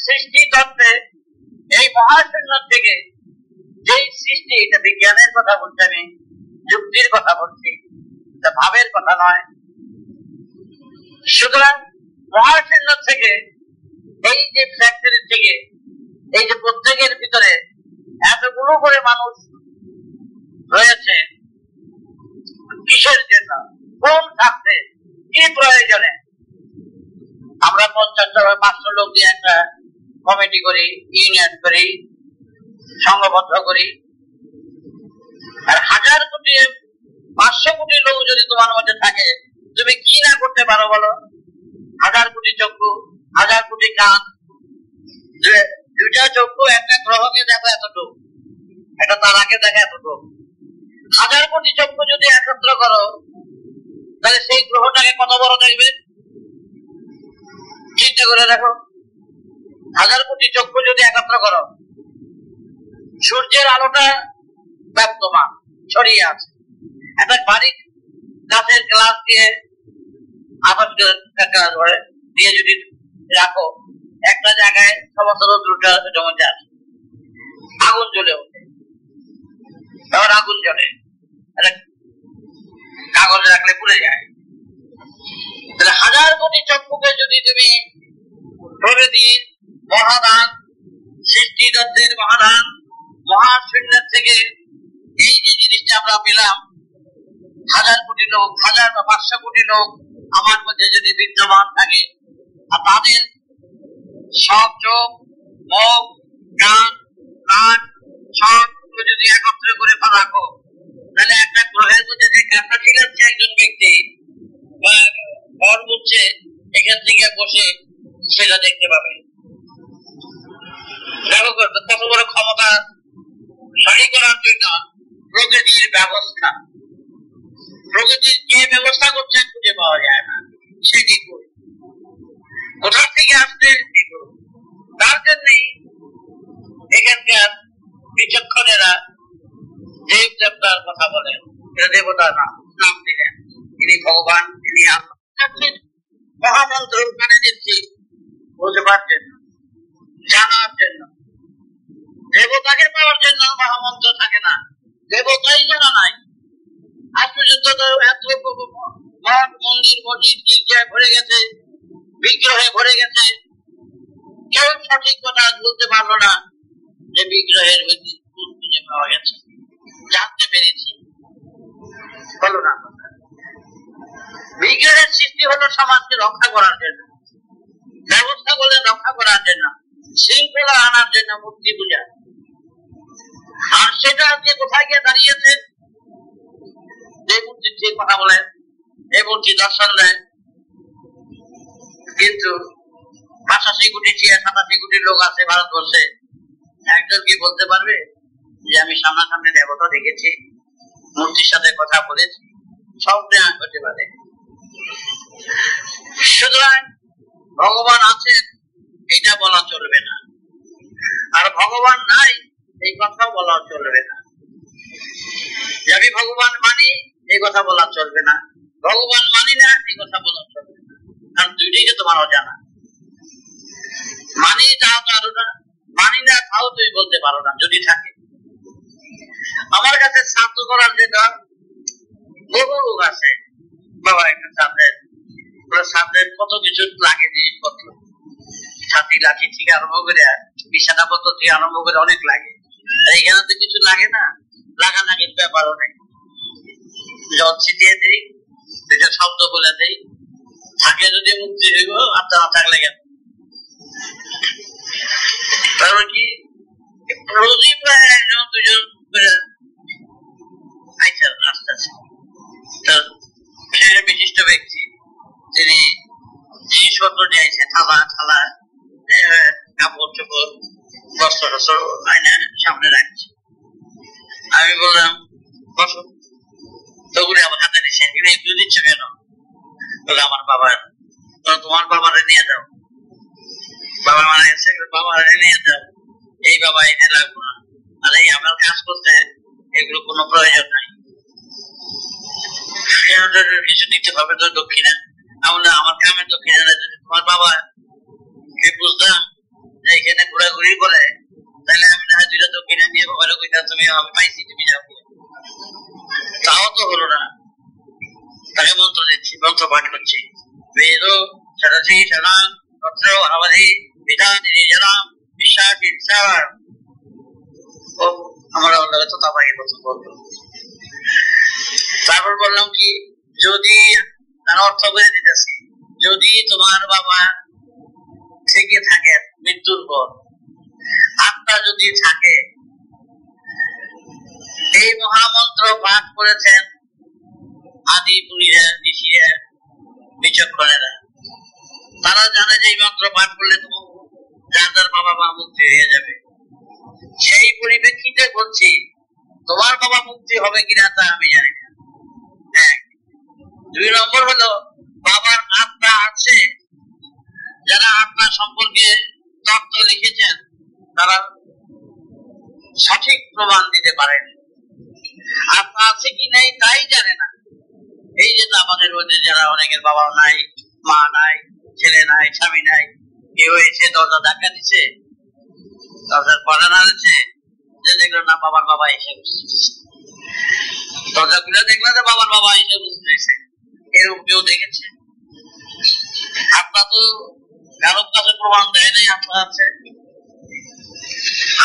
সৃষ্টি তত্ত্বে এই মহাশূন্য থেকে যেই সৃষ্টি, এটা বিজ্ঞানের কথা বলছি, আমি যুক্তির কথা বলছি, এটা ভাবের কথা নয়। সুতরাং মহাশূন্য থেকে এই যে ফ্যাক্টরি থেকে এই যে প্রত্যেকের ভিতরে এতগুলো করে মানুষ রয়েছে, কিসের জন্য, কোন স্বার্থে, কি প্রয়োজনে? আমরা 50-500 লোক দিয়ে একটা কমিটি করি, ইউনিয়ন করি, সংঘবদ্ধ করি। আর 1000 কোটি 500 কোটি লোক যদি তোমার মধ্যে থাকে, তুমি কি না করতে পারো বলো? 1000 কোটি চক্ষু, 1000 কোটি কান, 2টা চক্ষু একটা গ্রহকে দেখো এতটুকু, একটা তারাকে দেখো এতটুকু। 1000 কোটি চক্ষু যদি একত্র করো তাহলে সেই গ্রহটাকে কত বড় দেখবে? চিন্তা করে দেখো। 1000 কোটি চক্ষু যদি একত্র করো, সূর্যের আলোটা ব্যপ্তমান ছড়িয়ে আছে। একটা বাড়ি গাছের গ্লাস দিয়ে আবার ধরে দিয়ে যদি রাখো, একটা জায়গায় সমস্ত রোদ্রটা জমে যায়, আগুন জ্বলে ওঠে। তখন আগুন জ্বলে, কাগজে রাখলে পুড়ে যায়। তাহলে 1000 কোটি চক্ষুকে যদি তুমি প্রকৃতির মহাদান, সৃষ্টিতত্ত্বের মহাদান, মহাশূন্যের থেকে এই যে জিনিসটা আমরা পেলাম, 1000 কোটি লোক, 1000 বা 500 কোটি লোক আমার মধ্যে যদি বিদ্যমান থাকে, আর তাদের সব চোখ, মুখ, কান, নাক, সব যদি একত্রে করে রাখো, তাহলে একটা গ্রহের মধ্যে যে ক্যাপাসিটি আছে একজন ব্যক্তি ঘর বুঝছে, এখান থেকে বসে সেটা দেখতে পাবে। কত বড় ক্ষমতা সহি করার জন্য প্রকৃতির ব্যবস্থা। প্রকৃতির কে ব্যবস্থা করছে খুঁজে পাওয়া যায় না, সে কি করে, কোথা থেকে আসছে কি করে। তার জন্যই এখানকার বিচক্ষণেরা দেব দেবতার কথা বলেন, দেবতা নাম দিলেন, তিনি ভগবান, তিনি মহামন্ত্র ওখানে দিচ্ছি বুঝবার জন্য, জানার জন্য। দেবতাকে পাওয়ার জন্য মহামন্ত্র থাকে না, দেবতাই জানা নাই। আজ পর্যন্ত তো এত মঠ, মন্দির, মসজিদ, গির্জায় ভরে গেছে, বিগ্রহে ভরে গেছে, কেউ সঠিক কথা বলতে পারলো না যে বিগ্রহের খুঁজে পাওয়া গেছে, জানতে পেরেছি, বলো না। বিগ্রহের সৃষ্টি হলো সমাজকে রক্ষা করার জন্য, ব্যবস্থা বলে রক্ষা করার জন্য, শৃঙ্খলা আনার জন্য, মূর্তি পূজা। আর সেটা আজকে কোথায় গিয়ে দাঁড়িয়েছে? যে মূর্তির যে কথা বলে, এই মূর্তি দর্শন দেয়, কিন্তু 85 কোটি 87 কোটি লোক আছে ভারতবর্ষে, একজন কি বলতে পারবে যে আমি সামনাসামনি দেবতা দেখেছি, মূর্তির সাথে কথা বলেছি? সব হতে পারে। সুতরাং ভগবান আছেন এটা বলা চলবে না, আর ভগবান নাই এই কথা বলা চলবে না। যে আমি ভগবান মানি এই কথা বলা চলবে না, ভগবান মানি না এই কথা বলা চলবে না, কারণ দুইটাই তোমার অজানা। মানি তাও পারো না, মানি না তাও তুমি বলতে পারো না যদি থাকে। আমার কাছে শ্রাদ্ধ করার যেটা বহু লোক আছে, বাবা একটা শ্রাদ্ধের কত কিছু লাগে, জিনিসপত্র ছাতি লাঠি থেকে আরম্ভ করে বিছানা পত্র থেকে আরম্ভ করে অনেক লাগে। আর এখানে তো কিছু লাগে না, লাগালাগির ব্যাপার অনেক। জল ছিটিয়ে দেই, দুটো শব্দ বলে দেই, থাকে যদি মুক্তি হইব, আর না থাকলে কেন। তারপর কি রোজই প্রায় একজন দুজন করে আস্তে আস্তে বিশিষ্ট ব্যক্তি, তিনি জিনিসপত্র দিয়েছে, থালা থালা কাপড় চোপড় বস্ত্র টস্ত্র আয়না সামনে রাখছে। আমি বললাম বসো, তখন আমার হাতে নিচ্ছে, একটু দিচ্ছ কেন? বলে আমার বাবার। তোমার বাবারে নিয়ে যাও, বাবা মারা গেছে, বাবারে নিয়ে যাও, এই বাবা এনে লাগবো না, আর এই আমার কাজ করতে এগুলো কোনো প্রয়োজন নাই, কিছু দিতে হবে তো দক্ষিণা। আমার কামের দক্ষিণা যদি তোমার বাবা বুঝতাম যে এখানে ঘোরাঘুরি করে, তাহলে আমি না দুইটা দক্ষিণা নিয়ে বাবার কইতাম তুমি আমি পাইছি, তুমি যাও। তাও তো হলো না, তাকে মন্ত্র দিচ্ছি, মন্ত্র পাঠ করছি, বেদ সরসি সনাম পত্র অবধি বিধান জানাম বিশ্বাস বিশ্বাস। আমার তো তাবাকে প্রথম বললো। তারপর বললাম কি, যদি তার অর্থ করে দিতেছি, যদি তোমার বাবা থেকে থাকে মৃত্যুর পর, আত্মা যদি থাকে, এই মহামন্ত্র পাঠ করেছেন আদি পুরীরা ঋষিরা বিচক্ষণেরা, তারা জানে যে এই মন্ত্র পাঠ করলে যার যার বাবা মা মুক্তি হয়ে যাবে। সেই পরিপ্রেক্ষিতে বলছি, তোমার বাবা মুক্তি হবে কিনা তা আমি জানি না। এক, দুই নম্বর হলো বাবার আত্মা আছে, যারা আত্মা সম্পর্কে তত্ত্ব লিখেছেন তারা সঠিক প্রমাণ দিতে পারেন। আত্মা আছে কি নাই তাই জানে না। এই যে আমাদের মধ্যে যারা অনেকের বাবা নাই, মা নাই, ছেলে নাই, স্বামী নাই, কেউ এসে দরজা ধাক্কা দিচ্ছে, দরজার পড়া নাড়ছে, যে দেখলো না বাবার বাবা এসে বুঝতেছে, দরজা খুলে দেখলো যে বাবার বাবা এসে বুঝতেছে, এরকম কেউ দেখেছে? আপনার তো কারোর কাছে প্রমাণ দেয় নাই আত্মা আছে।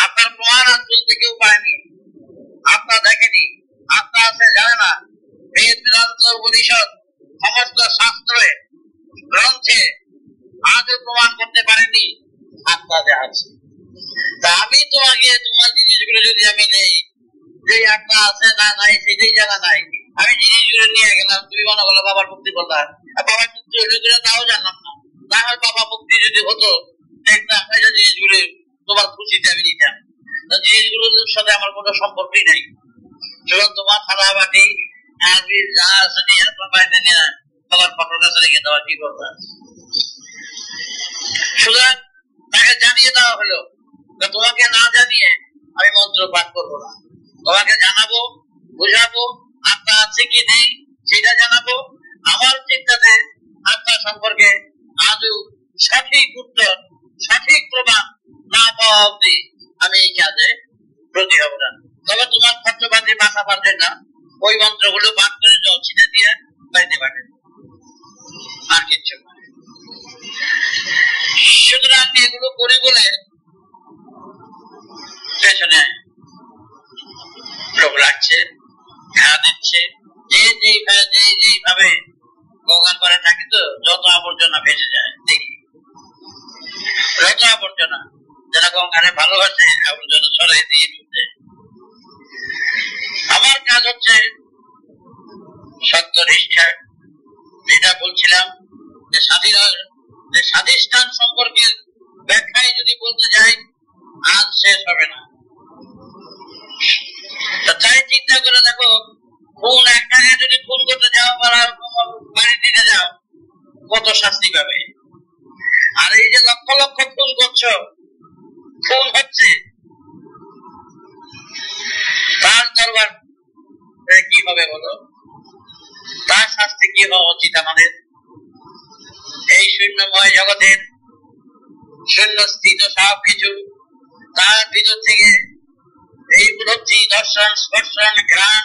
আপনার প্রমাণ আজ পর্যন্ত কেউ পায়নি, আত্মা দেখেনি, আত্মা আছে জানে না। বেদ বেদান্ত উপনিষদ সমস্ত শাস্ত্রে গ্রন্থে আজও প্রমাণ করতে পারেনি আত্মা যে আছে। তা আমি তোমাকে তোমার জিনিসগুলো যদি আমি নেই, যে আত্মা আছে না নাই সেটাই জানা নাই, আমি জিনিসগুলো নিয়ে গেলাম, তুমি মনে করলো বাবার মুক্তি করলাম, বাবার মুক্তি হলো কিনা তাও জানলাম না। না হয় বাবা মুক্তি যদি হতো, দেখতাম এই জিনিসগুলো তোমার খুশিতে আমি নিতাম, জিনিসগুলোর সাথে আমার কোনো সম্পর্কই নাই। সুতরাং তোমার থালা বাটি যা আছে নিয়ে বাইরে নিয়ে তোমার ফটোর কাছে রেখে দেওয়া, কি করবা? সুতরাং তাকে জানিয়ে দেওয়া হলো, তোমাকে না জানিয়ে আমি মন্ত্র পাঠ করবো না, তোমাকে জানাবো, বুঝাবো, আত্মা আছে কি নেই সেটা জানাবো। আমার চিন্তাতে আত্মা সম্পর্কে আজও সঠিক উত্তর, সঠিক প্রমাণ না পাওয়া অব্দি আমি এই কাজে ব্রতী হব না। তবে তোমার খরচপাতি বাঁচা পারবেন না, ওই মন্ত্রগুলো পাঠ করে জল ছিটে দিয়ে বাড়িতে পাঠেন, আর কিচ্ছু না। সুতরাং এগুলো করি বলে পেছনে লোক লাগছে, ঘা দিচ্ছে, যে যেভাবে বগান করে থাকি, তো যত আবর্জনা ভেসে যায় দেখি, যত আবর্জনা যারা গঙ্গারে ভালোবাসে আবর্জনা ছড়াই দিয়ে দিতে। আমার কাজ হচ্ছে সত্যনিষ্ঠা, যেটা বলছিলাম যে স্বাধিষ্ঠান সম্পর্কে ব্যাখ্যায় যদি বলতে যাই আজ শেষ হবে না। তাই চিন্তা করে দেখো, খুন এক জায়গায় যদি খুন করতে যাও, বাড়ি দিতে যাও, কত শাস্তি পাবে। আর এই যে লক্ষ লক্ষ খুন করছো, খুন হচ্ছে, তার দরবার কি হবে বলো? তার শাস্তি কি হওয়া উচিত আমাদের? এই শূন্যময় জগতের শূন্য স্থিত সব কিছু, তার ভিতর থেকে এই উপলব্ধি, দর্শন, স্পর্শন, ঘ্রাণ,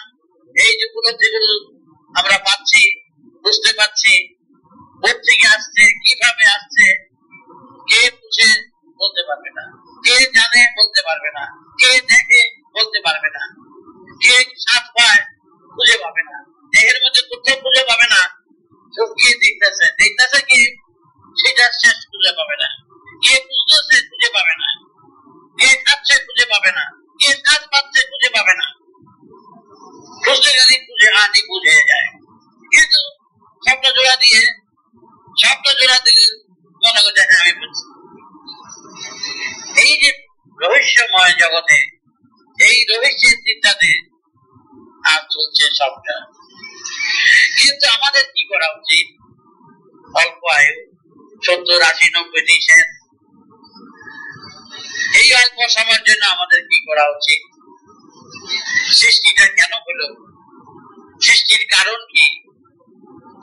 এই যে উপলব্ধিগুলো আমরা পাচ্ছি, বুঝতে পারছি, কোথেকে আসছে, কিভাবে আসছে, কে বুঝে বলতে পারবে না, কে জানে বলতে পারবে না, কে দেখে বলতে পারবে না, কে স্বাদ পায় খুঁজে পাবে না, দেহের মধ্যে কোথাও খুঁজে পাবে না। কে দেখতেছে, দেখতেছে কি সেটা শেষ খুঁজে পাবে না, কে বুঝতেছে খুঁজে পাবে না, কে খাচ্ছে খুঁজে পাবে না, কে স্বাদ পাচ্ছে খুঁজে পাবে না। খুঁজতে গেলে খুঁজে আনি বুঝে যায়। কিন্তু শব্দ জোড়া দিলে মনে করছে হ্যাঁ আমি বুঝছি। এই যে রহস্যময় জগতে, এই রহস্যের চিন্তাতে আর চলছে সবটা। কিন্তু আমাদের কি করা উচিত? অল্প আয়ু, 70, 80, 90 শেষ, এই অল্প সময়ের জন্য আমাদের কি করা উচিত? সৃষ্টিটা কেন হলো, সৃষ্টির কারণ কি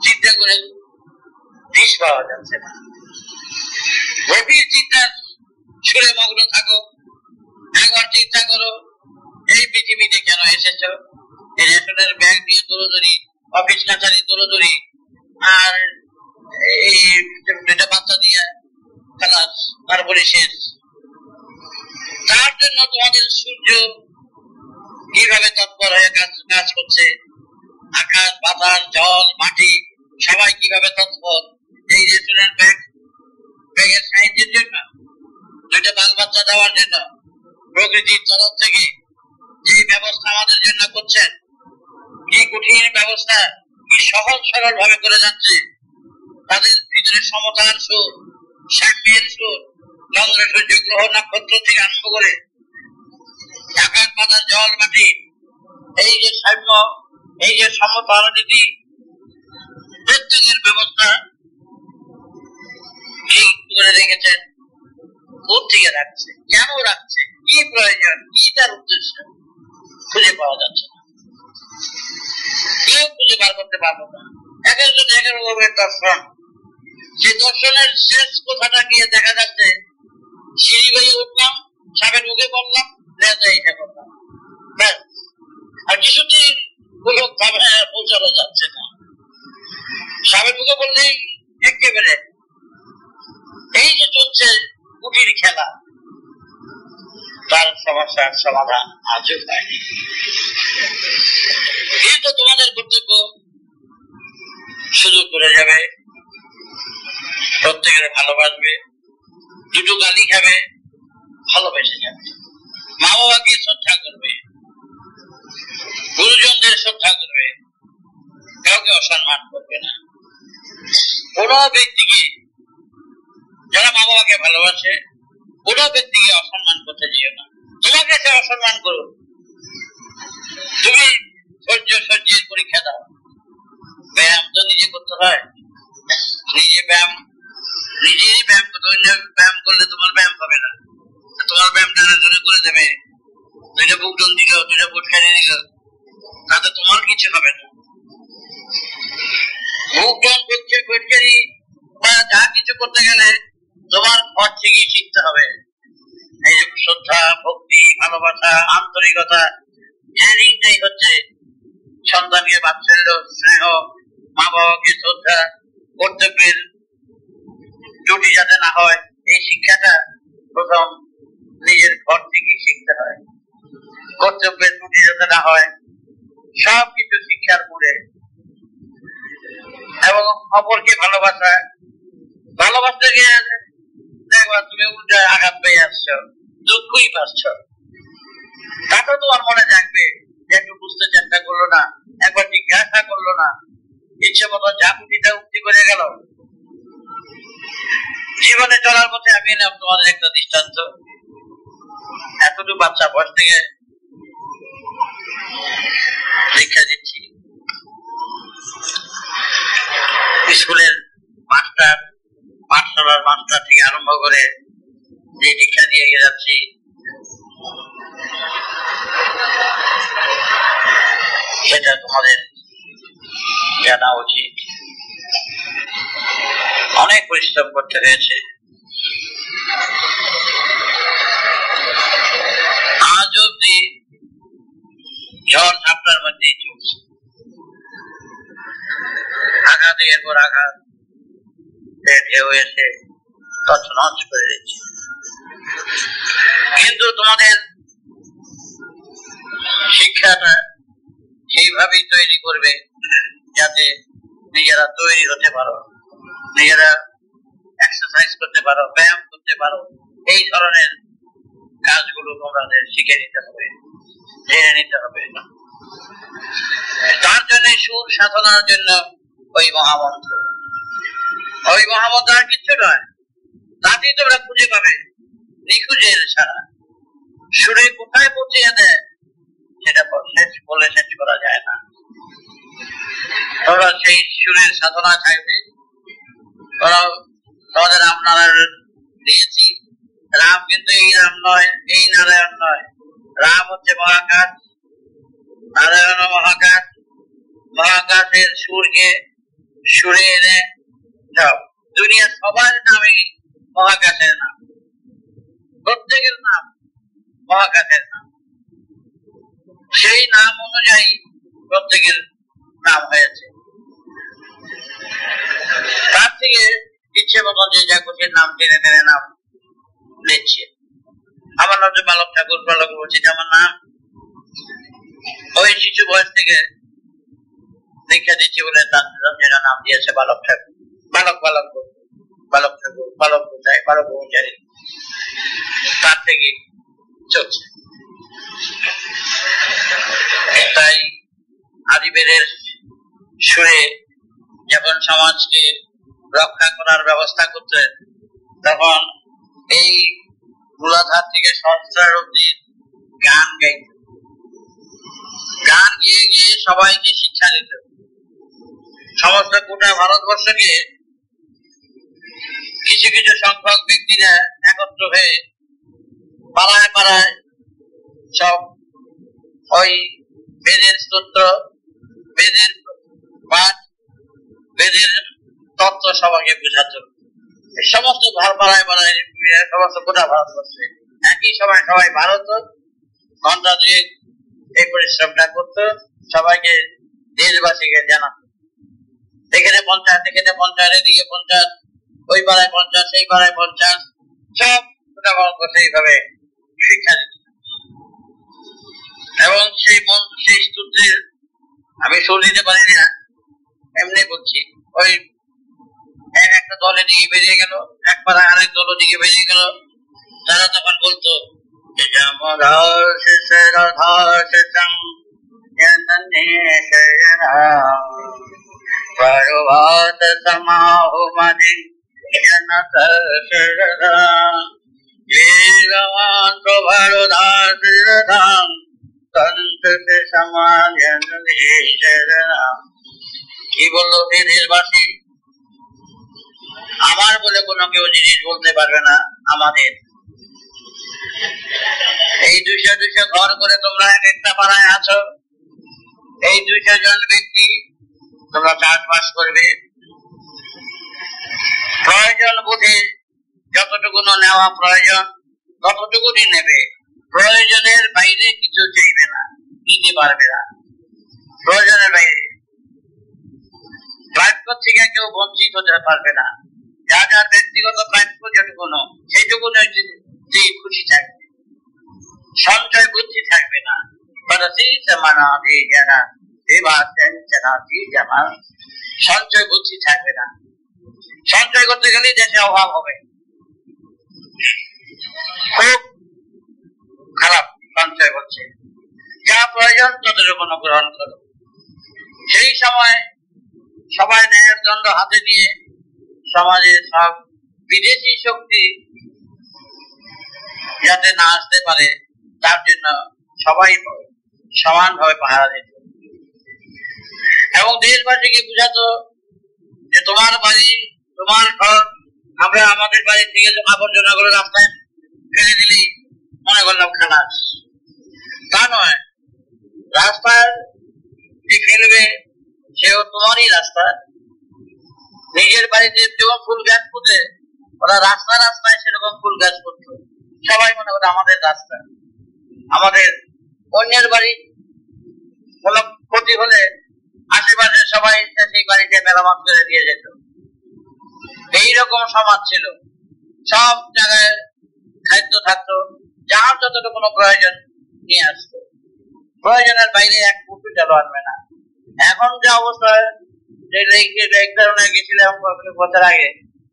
চিন্তা করে দিশ পাওয়া যাচ্ছে না। গভীর চিন্তার সুরে মগ্ন থাকো, একবার চিন্তা করো এই পৃথিবীতে কেন এসেছ? এই রেশনের ব্যাগ নিয়ে দৌড়দৌড়ি, অফিস কাছারি দৌড়দৌড়ি, আর এই দুটা বাচ্চা দিয়ে খেলা, তারপরে শেষ। তার জন্য তোমাদের সূর্য কিভাবে তৎপর হয়ে কাজ করছে, আকাশ, বাতাস, জল, মাটি সবাই কিভাবে তৎপর এই রেশনের ব্যাগের সাহায্যের জন্য, দুইটা বাল বাচ্চা দেওয়ার জন্য। প্রকৃতির তরফ থেকে যে ব্যবস্থা আমাদের জন্য করছেন, কি কঠিন ব্যবস্থা, কি সহজ সরল ভাবে করে যাচ্ছে। তাদের ভিতরে সমতার সুর, সাম্যের সুর, চন্দ্র, সূর্য, গ্রহ, নক্ষত্র থেকে আরম্ভ করে আকাশ, বাতাস, জল, মাটি, এই যে সাম্য, এই যে সমতার নীতি, প্রত্যেকের ব্যবস্থা ঠিক করে রেখেছেন। কোথেকে রাখছে, কেন রাখছে, কি প্রয়োজন, কি তার উদ্দেশ্য খুঁজে পাওয়া যাচ্ছে না। কেউ খুঁজে বার করতে পারবো না। এক একজন এক এক রকমের দর্শন। যে দর্শনের শেষ কথাটা গিয়ে দেখা যাচ্ছে সিঁড়ি বেয়ে উঠলাম, সাপের মুখে পড়লাম, এইটা করলাম, ব্যাস। আর কিছুদিন কোনো পৌঁছানো যাচ্ছে না। সাপের মুখে বললেই একেবারে এই যে চলছে কুটির খেলা, তার সমস্যার সমাধান আজও হয়নি। কিন্তু তোমাদের কর্তব্য সুযোগ করে যাবে, প্রত্যেকের ভালোবাসবে, দুটো গালি খাবে, ভালোবেসে যাবে, মা বাবাকে শ্রদ্ধা করবে, গুরুজনদের শ্রদ্ধা করবে, কাউকে অসম্মান করবে না। কোন ব্যক্তিকে, যারা মা বাবাকে ভালোবাসে, কোন ব্যক্তিকে অসম্মান করতে যেও না। তোমাকে সে অসম্মান করো, তুমি সহ্যের পরীক্ষা দাও। ব্যায়াম তো নিজে করতে হয়, নিজেই ব্যায়াম করতে। অন্য ব্যায়াম করলে তোমার ব্যায়াম হবে না, তোমার ব্যায়াম টানা জোরে করে দেবে, দুইটা বুক ডন দিল, দুইটা বুট ফেলে দিল, তাতে তোমার কিছু হবে না। বুক ডন বুটকারি বা যা কিছু করতে গেলে তোমার ঘর থেকেই শিখতে হবে। এই যে শ্রদ্ধা, ভক্তি, ভালোবাসা, আন্তরিকতা, এইটাই হচ্ছে সন্তানকে বাৎসল্য, স্নেহ, মা বাবাকে শ্রদ্ধা, কর্তব্যের ত্রুটি যাতে না হয়, এই শিক্ষাটা প্রথম নিজের ঘর থেকে শিখতে হয়। কর্তব্যের ত্রুটি যাতে না হয়, সবকিছু শিক্ষার মূলে। এবং অপরকে ভালোবাসতে গিয়ে দেখবা তুমি উল্টা আঘাত পেয়ে আসছো, দুঃখই পাচ্ছ, তাতে তোমার মনে থাকবে যে একটু বুঝতে চেষ্টা করলো না, একবার জিজ্ঞাসা করলো না, ইচ্ছে মতো যা উঠিটা উক্তি করে গেল। জীবনে চলার পথে আমি এলাম তোমাদের একটা দৃষ্টান্ত। এতটুকু বাচ্চা বয়স থেকে শিক্ষা দিচ্ছি, স্কুলের মাস্টার, পাঠশালার মাস্টার থেকে আরম্ভ করে যে দীক্ষা দিয়ে যাচ্ছি, সেটা তোমাদের জানা উচিত। অনেক পরিশ্রম করতে হয়েছে। আজ অব্দি ঝড় ঝাপটার মধ্যেই চলছে, আঘাতের পর আঘাত, ঢেউ এসে তছনছ করে দিচ্ছে। কিন্তু তোমাদের শিক্ষাটা সেইভাবেই তৈরি করবে যাতে নিজেরা তৈরি হতে পারো, নিজেরা এক্সারসাইজ করতে পারো, ব্যায়াম করতে পারো। এই ধরনের কাজগুলো তোমাদের শিখে নিতে হবে, জেনে নিতে হবে। তার জন্য সুর সাধনার জন্য ওই মহামন্ত্র, ওই মহামন্ত্র আর কিছু নয়, তাতেই তোমরা খুঁজে পাবে নিখুঁজের ছাড়া। সুরে কোথায় পৌঁছিয়ে দেয় সেটা বলে শেষ করা যায় না। তোমরা সেই সুরের সাধনা থাকবে। তোমাদের রাম নারায়ণ দিয়েছি, রাম কিন্তু এই রাম নয়, এই নারায়ণ নয়। রাম হচ্ছে মহাকাশ, নারায়ণ মহাকাশ। মহাকাশের সুরকে সুরে এনে যাও। দুনিয়া সবার নামই মহাকাশের নাম, প্রত্যেকের নাম মহাকাশের নাম। সেই নাম অনুযায়ী প্রত্যেকের নাম হয়েছে। তার থেকে ইচ্ছে মতন যে যা খুশি নাম টেনে টেনে নাম নিচ্ছে। আমার নাম যে বালক ঠাকুর, বালক বলছি আমার নাম। ওই শিশু বয়স থেকে দীক্ষা দিচ্ছি বলে তার নাম দিয়েছে বালক ঠাকুর। বালক বালক বালক ঠাকুর, বালক বোঝায়, বালক বোঝায়। তার থেকে চলছে। তাই আদিবেদের সুরে যখন সমাজকে রক্ষা করার ব্যবস্থা করতে, তখন এই মূলাধার থেকে সহস্রার অব্দি গান গাইত। গান গিয়ে গিয়ে সবাইকে শিক্ষা দিত। সমস্ত গোটা ভারতবর্ষকে কিছু কিছু সংখ্যক ব্যক্তিরা একত্র হয়ে পাড়ায় পাড়ায় সব ওই বেদের স্তোত্র, বেদের পাঠ, বেদের তত্ত্ব সবাইকে বুঝাতো। সমস্ত পাড়ায় পাড়ায় সমস্ত গোটা ভারতবর্ষে একই সময় সবাই ভারত ঘন্টা দুয়েক এই পরিশ্রমটা করতো, সবাইকে দেশবাসীকে জানাতো। এখানে 50, এখানে 50, এদিকে 50, ওই পাড়ায় 50, সেই পাড়ায় 50, সব গোটা ভারতবর্ষে এইভাবে শিক্ষা দিত। এবং সেই সূত্রের আমি সুর দিতে পারি না, এমনি বলছি। ওই একটা দলের দিকে বেরিয়ে গেল, এক পাড়ায় আরেক দলের দিকে বেরিয়ে গেল। তারা তখন বলতো প্রভাত সমাহুমদি জনত শরদাম প্রভারদাম তন্ত সমাজন। কি বললো এই দেশবাসী? আমার বলে কোনো কেউ জিনিস বলতে পারবে না। আমাদের এই 200 ঘর করে তোমরা একটা পাড়ায় আছো, এই 200 জন ব্যক্তি তোমরা চাষবাস করবে। প্রয়োজন বুঝে যতটুকু নেওয়া প্রয়োজন ততটুকুনি নেবে, প্রয়োজনের বাইরে কিছু চাইবে না, নিতে পারবে না। প্রয়োজনের বাইরে প্রাপ্য থেকে কেউ বঞ্চিত হতে পারবে না। যা যার ব্যক্তিগত প্রাপ্য যেটুকু সেইটুকুন খুশি থাকবে, সঞ্চয় বুদ্ধি থাকবে না। সঞ্চয় বুদ্ধি থাকবে না। সঞ্চয় করতে গেলে দেশে অভাব হবে, খুব খারাপ। সঞ্চয় করছে, যা প্রয়োজন ততটুকু গ্রহণ করো। সেই সময় সবাই ন্যায়ের দণ্ড হাতে নিয়ে সমাজের সব বিদেশি শক্তি যাতে না আসতে পারে তার জন্য সবাই সমানভাবে পাহারা দিত। এবং দেশবাসীকে বুঝাতো যে তোমার বাড়ি তোমার ঘর আমরা আমাদের বাড়ি থেকে আবর্জনা গুলো রাস্তায় ফেলে দিলি মনে করলাম খালাস। তা নয়, রাস্তায় যে ফেলবে সেও তোমারই রাস্তা। নিজের বাড়িতে যেমন ফুল গাছ পুঁতে ওরা রাস্তা রাস্তায় সেরকম ফুল গাছ পুঁতত। সবাই মনে করে আমাদের রাস্তা। আমাদের অন্যের বাড়ি কোনো ক্ষতি হলে আশেপাশে সবাই সেই বাড়িতে মেরামত করে দিয়ে যেত। এইরকম সমাজ ছিল। সব জায়গায় খাদ্য থাকতো, যার যতটুকু কোনো প্রয়োজন নিয়ে আসতো, প্রয়োজনের বাইরে এক ফুটু চালু আনবে না। এখন যে অবস্থা, গেছিলাম বছর আগে,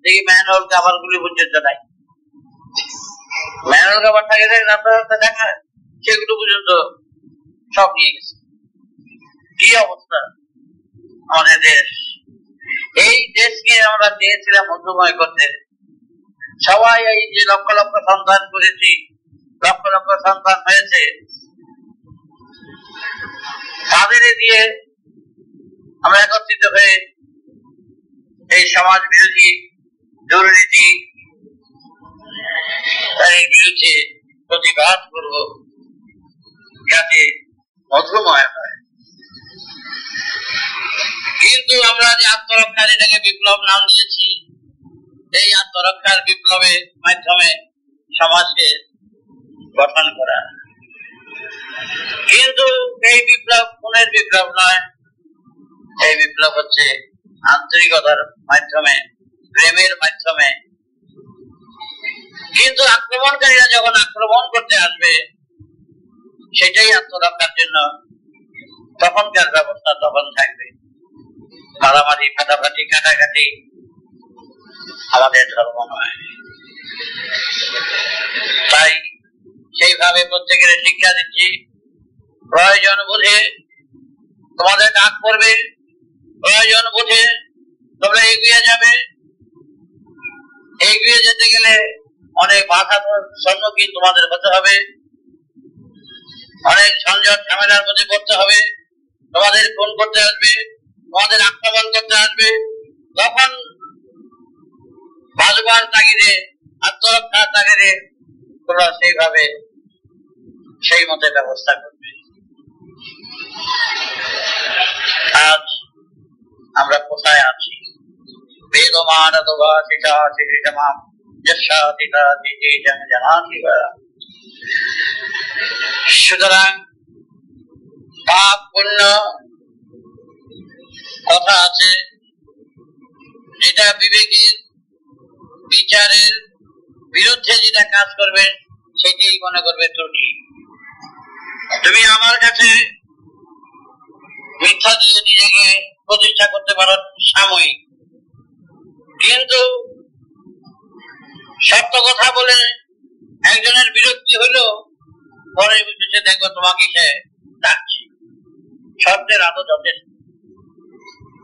দেখি ম্যানুয়াল কাভার গুলি পর্যন্ত নাই। ম্যানুয়াল কাভার থাকে রাস্তা রাস্তা দেখা, সেগুলো পর্যন্ত সব নিয়ে গেছে। কি অবস্থা আমাদের দেশ! এই দেশকে আমরা চেয়েছিলাম মধুময় করতে। সবাই এই যে লক্ষ লক্ষ সন্তান করেছি, লক্ষ লক্ষ সন্তান হয়েছে, তাদের দিয়ে আমরা একত্রিত হয়ে এই সমাজ বিরোধী দুর্নীতি এর বিরুদ্ধে প্রতিবাদ করব, যাতে মধুময় হয়। কিন্তু আমরা যে আত্মরক্ষার এটাকে বিপ্লব নাম দিয়েছি, এই আত্মরক্ষার বিপ্লবের মাধ্যমে সমাজকে গঠন করা। কিন্তু এই বিপ্লব খুনের বিপ্লব নয়, এই বিপ্লব হচ্ছে আন্তরিকতার মাধ্যমে, প্রেমের মাধ্যমে। কিন্তু আক্রমণকারীরা যখন আক্রমণ করতে আসবে, সেটাই আত্মরক্ষার জন্য তখনকার ব্যবস্থা তখন থাকবে। মারামারি, ফাটাফাটি, কাটাকাটি আমাদের ধর্ম নয়। তাই সেইভাবে প্রত্যেকের শিক্ষা দিচ্ছি, প্রয়োজন বুঝে তোমাদের ডাক করবে, প্রয়োজন বুঝে তোমরা এগিয়ে যাবে। এগিয়ে যেতে গেলে অনেক বাধার সম্মুখীন তোমাদের হতে হবে, অনেক ঝঞ্ঝট ঝামেলার মধ্যে পড়তে হবে। তোমাদের ফোন করতে আসবে, তোমাদের আক্রমণ করতে আসবে, তখন বাঁচবার তাগিদে, আত্মরক্ষার তাগিদে তোমরা সেইভাবে সেই মতে ব্যবস্থা করবে। আজ আমরা কোথায় আছি? বেদমান সুতরাং পাপ পুণ্য কথা আছে, যেটা বিবেকের বিচারের বিরুদ্ধে যেটা কাজ করবে সেটাই মনে করবে ত্রুটি। তুমি আমার কাছে মিথ্যা দিয়ে নিজেকে প্রতিষ্ঠা করতে পারো সাময়িক, কিন্তু সত্য কথা বলে একজনের বিরক্তি হলো, পরে বুঝেছে দেখবো তোমাকে সে ডাকছে। সত্যের আলো যথেষ্ট,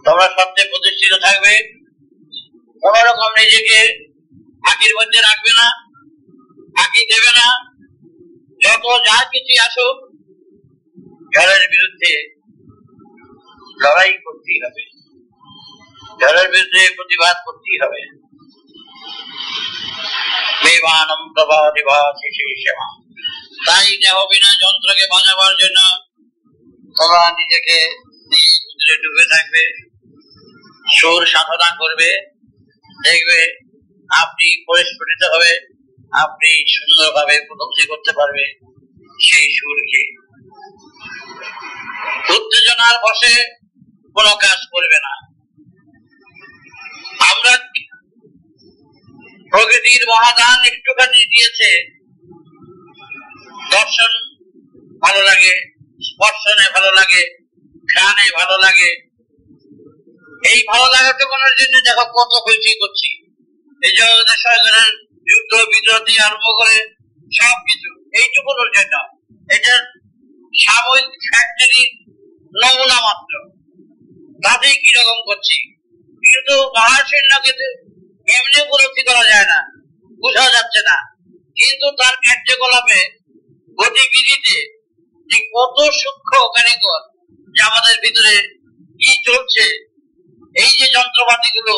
তোমরা সত্যে প্রতিষ্ঠিত থাকবে, কোন রকম নিজেকে ফাঁকির মধ্যে রাখবে না, ফাঁকি দেবে না। যত যা কিছু আসুক, ঝড়ের বিরুদ্ধে লড়াই করতেই হবে, ঝড়ের বিরুদ্ধে প্রতিবাদ করতেই হবে। বেমানম প্রবাদিবাসী সেবা। তাই দেহ বিনা যন্ত্রকে বাজাবার জন্য তোমরা নিজেকে ভিতরে ডুবে থাকবে, সুর সাধনা করবে, দেখবে আপনি পরিস্ফুটিত হবে, আপনি সুন্দরভাবে উপলব্ধি করতে পারবে সেই সুরকে। উত্তেজনার বসে কোনো কাজ করবে না। আমরা প্রকৃতির মহাদান একটুখানি দিয়েছে, দর্শন ভালো লাগে, স্পর্শনে ভালো লাগে, ঘ্রাণে ভালো লাগে। এই ভালো লাগাটুকুনের জন্য দেখো কত হইচই করছি। এই জগতের সরকারের যুদ্ধ বিদ্রোহ দিয়ে আরম্ভ করে সবকিছু এইটুকুনোর জন্য। এটা সাময়িক ফ্যাক্টরি নমুনা মাত্র, তাতেই কিরকম করছি। কিন্তু মহাশূন্যকে এমনি উপলব্ধি করা যায় না, বোঝা যাচ্ছে না, কিন্তু তার কার্যকলাপে গতিবিধিতে যে কত সূক্ষ্ম কারিগর, যে আমাদের ভিতরে কি চলছে, এই যে যন্ত্রপাতি গুলো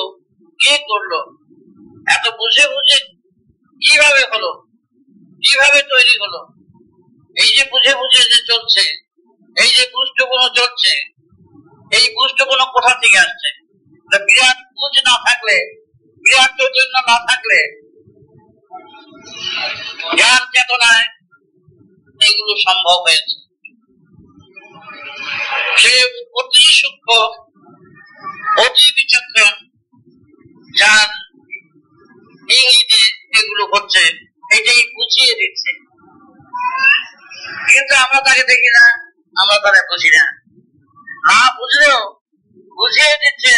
কে করলো, এত বুঝে বুঝে কিভাবে হলো, কিভাবে তৈরি হলো, এই যে বুঝে বুঝে যে চলছে, এই যে পুষ্টগুলো চলছে, এই পুষ্টগুলো কোথা থেকে আসছে? বিরাট বুঝ না থাকলে, বিরাট চৈতন্য না থাকলে, জ্ঞান চেতনায় এগুলো সম্ভব হয়েছে। সে অতি সূক্ষ্ম, অতি বিচক্ষণ, যার ইঙ্গিতে এগুলো হচ্ছে, এটাই বুঝিয়ে দিচ্ছে। কিন্তু আমরা তাকে দেখি না, আমরা তাকে বুঝি না। না বুঝলেও বুঝিয়ে দিচ্ছে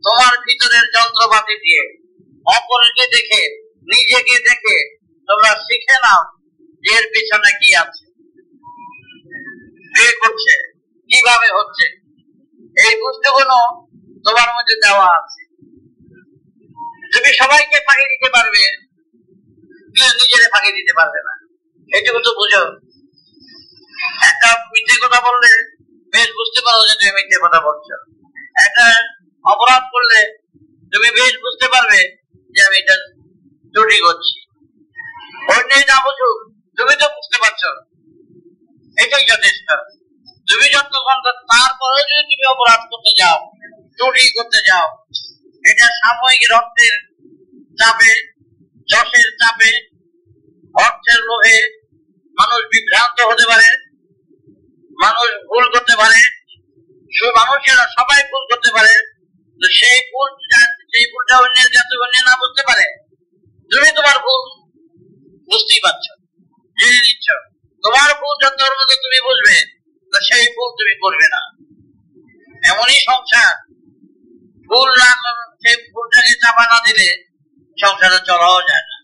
তোমার ভিতরের যন্ত্রপাতি দিয়ে। অপরকে দেখে, নিজেকে দেখে তোমরা শিখে নাও যে এর পেছনে কি আছে, কে করছে, কিভাবে হচ্ছে। এই বস্তুগুলো তোমার মধ্যে দেওয়া আছে। তুমি সবাইকে ফাঁকি দিতে পারবে, নিজেরে ফাঁকি দিতে পারবে না, এটুকু তো বুঝো। একটা মিথ্যে কথা বললে বেশ বুঝতে পারো যে তুমি মিথ্যে কথা বলছো। একটা অপরাধ করলে তুমি বেশ বুঝতে পারবে যে আমি এটা ত্রুটি করছি। অন্যই না বুঝুক, তুমি তো বুঝতে পারছো, এটাই যথেষ্ট। তুমি যতক্ষণ, তারপরেও যদি তুমি অপরাধ করতে যাও, ত্রুটি করতে যাও, এটা সাময়িক রক্তের চাপে, যশের চাপে, অর্থের লোভে মানুষ বিভ্রান্ত হতে পারে, মানুষ ভুল করতে পারে, মানুষেরা সবাই ভুল করতে পারে। তো সেই ভুলটা অন্যের কাছে অন্য না বুঝতে পারে, তুমি তোমার ভুল বুঝতেই পারছো, জেনে নিচ্ছ। তোমার ভুল যতর মধ্যে তুমি বুঝবে, তো সেই ভুল তুমি করবে না। এমনই সংসার, ভুল না, সেই ভুলটাকে চাপা না দিলে সংসারে চলাও যায় না।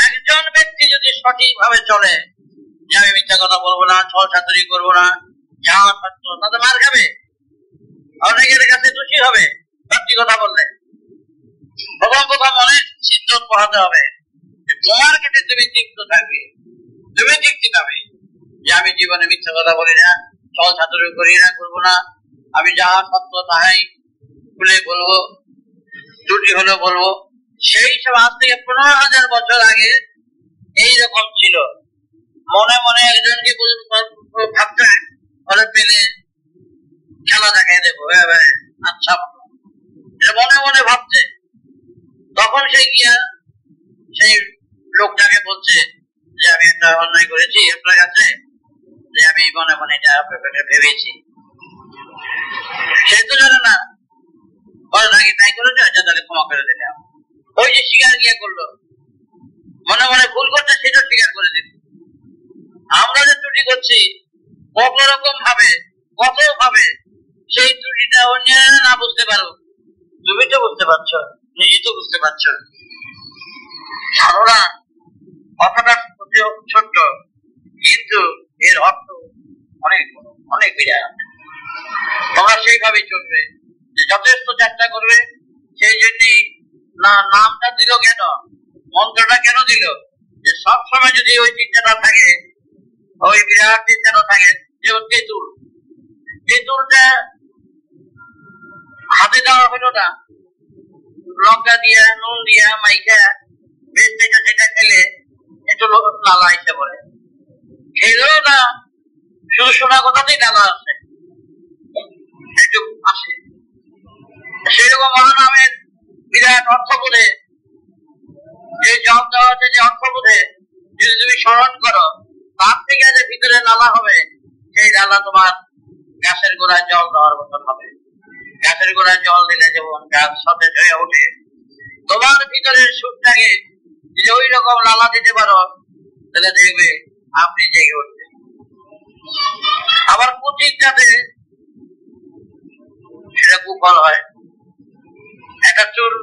একজন ব্যক্তি যদি সঠিক ভাবে চলে, যে আমি মিথ্যা কথা বলবো না, ছলচাতুরি করবো না, যা সত্য তাতে মার খাবে, অনেকের কাছে দোষী হবে সত্যি কথা বললে। প্রথম কথা মনে সিদ্ধ পড়াতে হবে, তোমার কাছে তুমি তৃপ্ত থাকবে, তুমি তৃপ্তি পাবে যে আমি জীবনে মিথ্যা কথা বলি না, ছলচাতুরি করি না, করবো না, আমি যা সত্য তাহাই খুলে বলবো, ত্রুটি হলো বলবো। সেই সব আজ থেকে 15,000 বছর আগে এইরকম ছিল। মনে মনে একজনকে ভাবতে বলে পেলে খেলা দেখাই দেবো, আচ্ছা মনে মনে ভাবছে। তখন সে গিয়া সেই লোকটাকে বলছে যে আমি একটা অন্যায় করেছি আপনার কাছে, যে আমি মনে মনে এটা ভেবেছি। সে তো জানে না, বলে নাকি তাই করেছে, আচ্ছা তাহলে ক্ষমা করে দিলাম। ওই যে স্বীকার গিয়া করলো, মনে মনে ভুল করছে সেটা স্বীকার করে দিল। আমরা যে ত্রুটি করছি কত রকম ভাবে, কত ভাবে, সেই ত্রুটিটা অন্যরা না বুঝতে পারো, তুমি তো বুঝতে পারছো, নিজে তো বুঝতে পারছো। ধারণা কথাটা ছোট্ট, কিন্তু এর অর্থ অনেক বড়, অনেক বিরাট। তোমরা সেইভাবে চলবে, যে যথেষ্ট চেষ্টা করবে। সেই জন্যই না নামটা দিল কেন, মন্ত্রটা কেন দিল, যে সবসময় যদি ওই চিন্তাটা থাকে, ওই বিরাট চিন্তাটা থাকে, যে তেঁতুল, তেঁতুলটা হাতে দেওয়া হলো না, লঙ্কা দিয়া, নুন দিয়া, মাইকা বেশ বেঁচে, সেটা খেলে একটু লালা এসে পড়ে, খেলেও না, শুধু শোনা কথাতেই লালা আসে, একটু আসে। সেরকম মহানামের বিরাট অর্থ বোধে, যে জব দেওয়া আছে, যে অর্থ বোধে যদি তুমি স্মরণ করো, তার থেকে যে ভিতরে লালা হবে, সেই লালা তোমার গাছের গোড়ায় জল দেওয়ার মতন হবে। গাছের গোড়ায় জল দিলে যেমন গাছ সতেজ হয়ে ওঠে, তোমার ভিতরের সুখটাকে যদি ওই রকম লালা দিতে পারো, তাহলে দেখবে আপনি জেগে উঠবেন। আবার কুচিরটাতে সেটা কুফল হয়। একটা চুল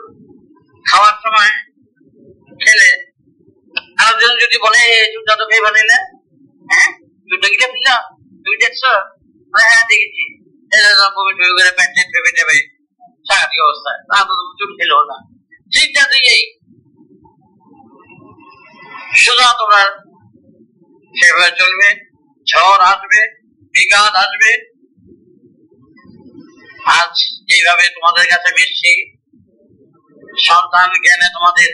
খাওয়ার সময় খেলে আরেকজন যদি বলে চুলটা তো খেয়ে বানাইলে, হ্যাঁ চুলটা গিলে ফেললাম, তুমি দেখছো? হ্যাঁ দেখেছি, ভেবে নেবে সাংঘাতিক অবস্থায়, চুল খেলো না। চিন্তা দিয়েই সোজা তোমার সেভাবে চলবে। ঝড় আসবে, বিঘাত আসবে, আজ যেভাবে তোমাদের কাছে মিশছি, সন্তান জ্ঞানে তোমাদের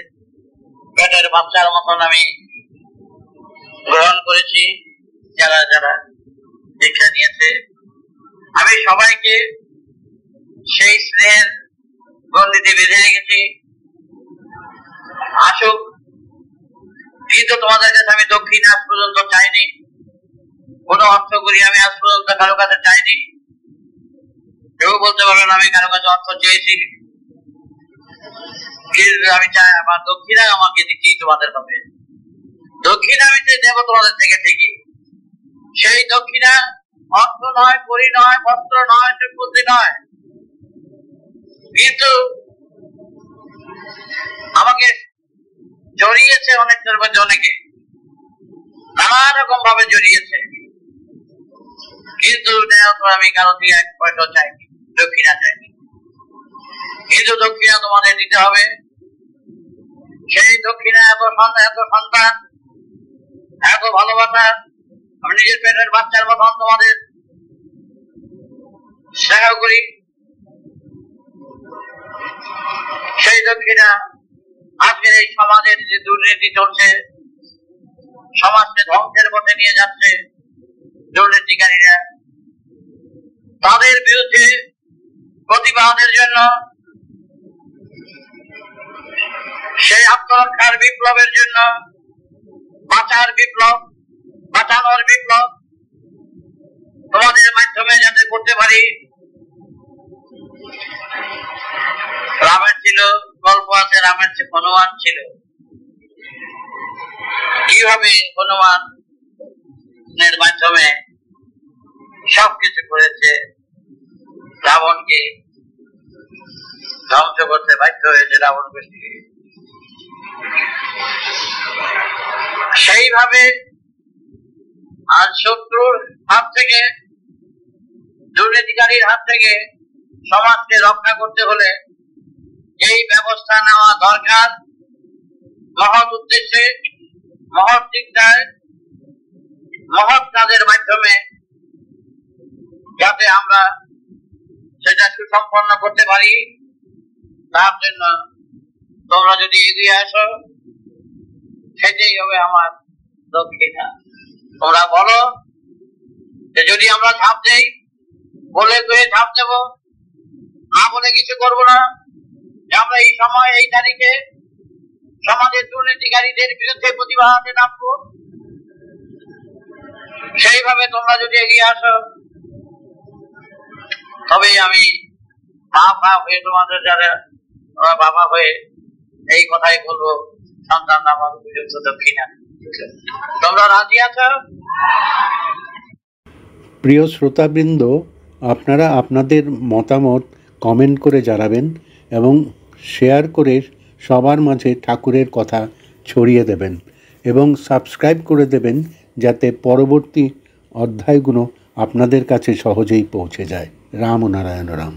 পেটের বাচ্চার মতন আমি গ্রহণ করেছি। যারা যারা দীক্ষা নিয়েছে, আমি সবাইকে সেই স্নেহের গণ্ডিতে বেঁধে রেখেছি। আসুক, কিন্তু তোমাদের কাছে আমি দক্ষিণ আজ পর্যন্ত চাইনি, কোন অর্থ করি আমি আজ পর্যন্ত কারো কাছে চাইনি। কেউ বলতে পারবেন আমি কারো কাছে অর্থ চেয়েছি, কিন্তু আমি চাই আমার দক্ষিণা আমাকে দিচ্ছি তোমাদের হবে। দক্ষিণা আমি দেবো তোমাদের থেকে ঠিকই, সেই দক্ষিণা অর্থ নয়, করি নয়, বস্ত্র নয়, বুদ্ধি নয়, কিন্তু আমাকে জড়িয়েছে অনেকের মধ্যে, অনেকে নানা রকম ভাবে জড়িয়েছে, কিন্তু আমি কারো দিয়ে এক পয়সা চাইনি, দক্ষিণা চাইনি। কিন্তু দক্ষিণা তোমাদের দিতে হবে। সেই দক্ষিণা এত সন্তান, এত ভালোবাসা, আমি নিজের পেটের বাচ্চার মতন তোমাদের স্নেহ করি। সেই দক্ষিণা আজকের এই সমাজের যে দুর্নীতি চলছে, সমাজকে ধ্বংসের পথে নিয়ে যাচ্ছে দুর্নীতিকারীরা, তাদের বিরুদ্ধে প্রতিবাদের জন্য, সেই আত্মরক্ষার বিপ্লবের জন্য, বাঁচার বিপ্লব, বাঁচানোর বিপ্লব তোমাদের মাধ্যমে যাতে করতে পারি। রামের ছিল গল্প আছে, রামের যে হনুমান ছিল, কিভাবে হনুমানের মাধ্যমে সবকিছু করেছে, রাবণকে ধ্বংস করতে বাধ্য হয়েছে রাবণকে। সেইভাবে আর শত্রুর হাত থেকে, দুর্নীতিকারীর হাত থেকে সমাজকে রক্ষা করতে হলে এই ব্যবস্থা নেওয়া দরকার। মহৎ উদ্দেশ্যে, মহৎ চিন্তায়, মহৎ কাজের মাধ্যমে যাতে আমরা সেটা সুসম্পন্ন করতে পারি, তার জন্য তোমরা যদি এগিয়ে আসো, সেটাই হবে আমার দক্ষিণা। তোমরা বলো যে যদি আমরা ঝাঁপ দেই, বলে ঝাঁপ দেব, না বলে কিছু করবো না, যে আমরা এই সময় এই তারিখে সমাজের দুর্নীতিকারীদের বিরুদ্ধে প্রতিবাদে নামবো, সেইভাবে তোমরা যদি এগিয়ে আসো, তবে আমি বাবা হয়ে তোমাদের, যারা বাবা হয়ে এই কথাই বলবো, সন্তান আমার উপযুক্ত দক্ষিণা। তোমরা রাজি আছো? প্রিয় শ্রোতাবৃন্দ, আপনারা আপনাদের মতামত কমেন্ট করে জানাবেন এবং শেয়ার করে সবার মাঝে ঠাকুরের কথা ছড়িয়ে দেবেন এবং সাবস্ক্রাইব করে দেবেন, যাতে পরবর্তী অধ্যায়গুলো আপনাদের কাছে সহজেই পৌঁছে যায়। রাম ও নারায়ণ রাম।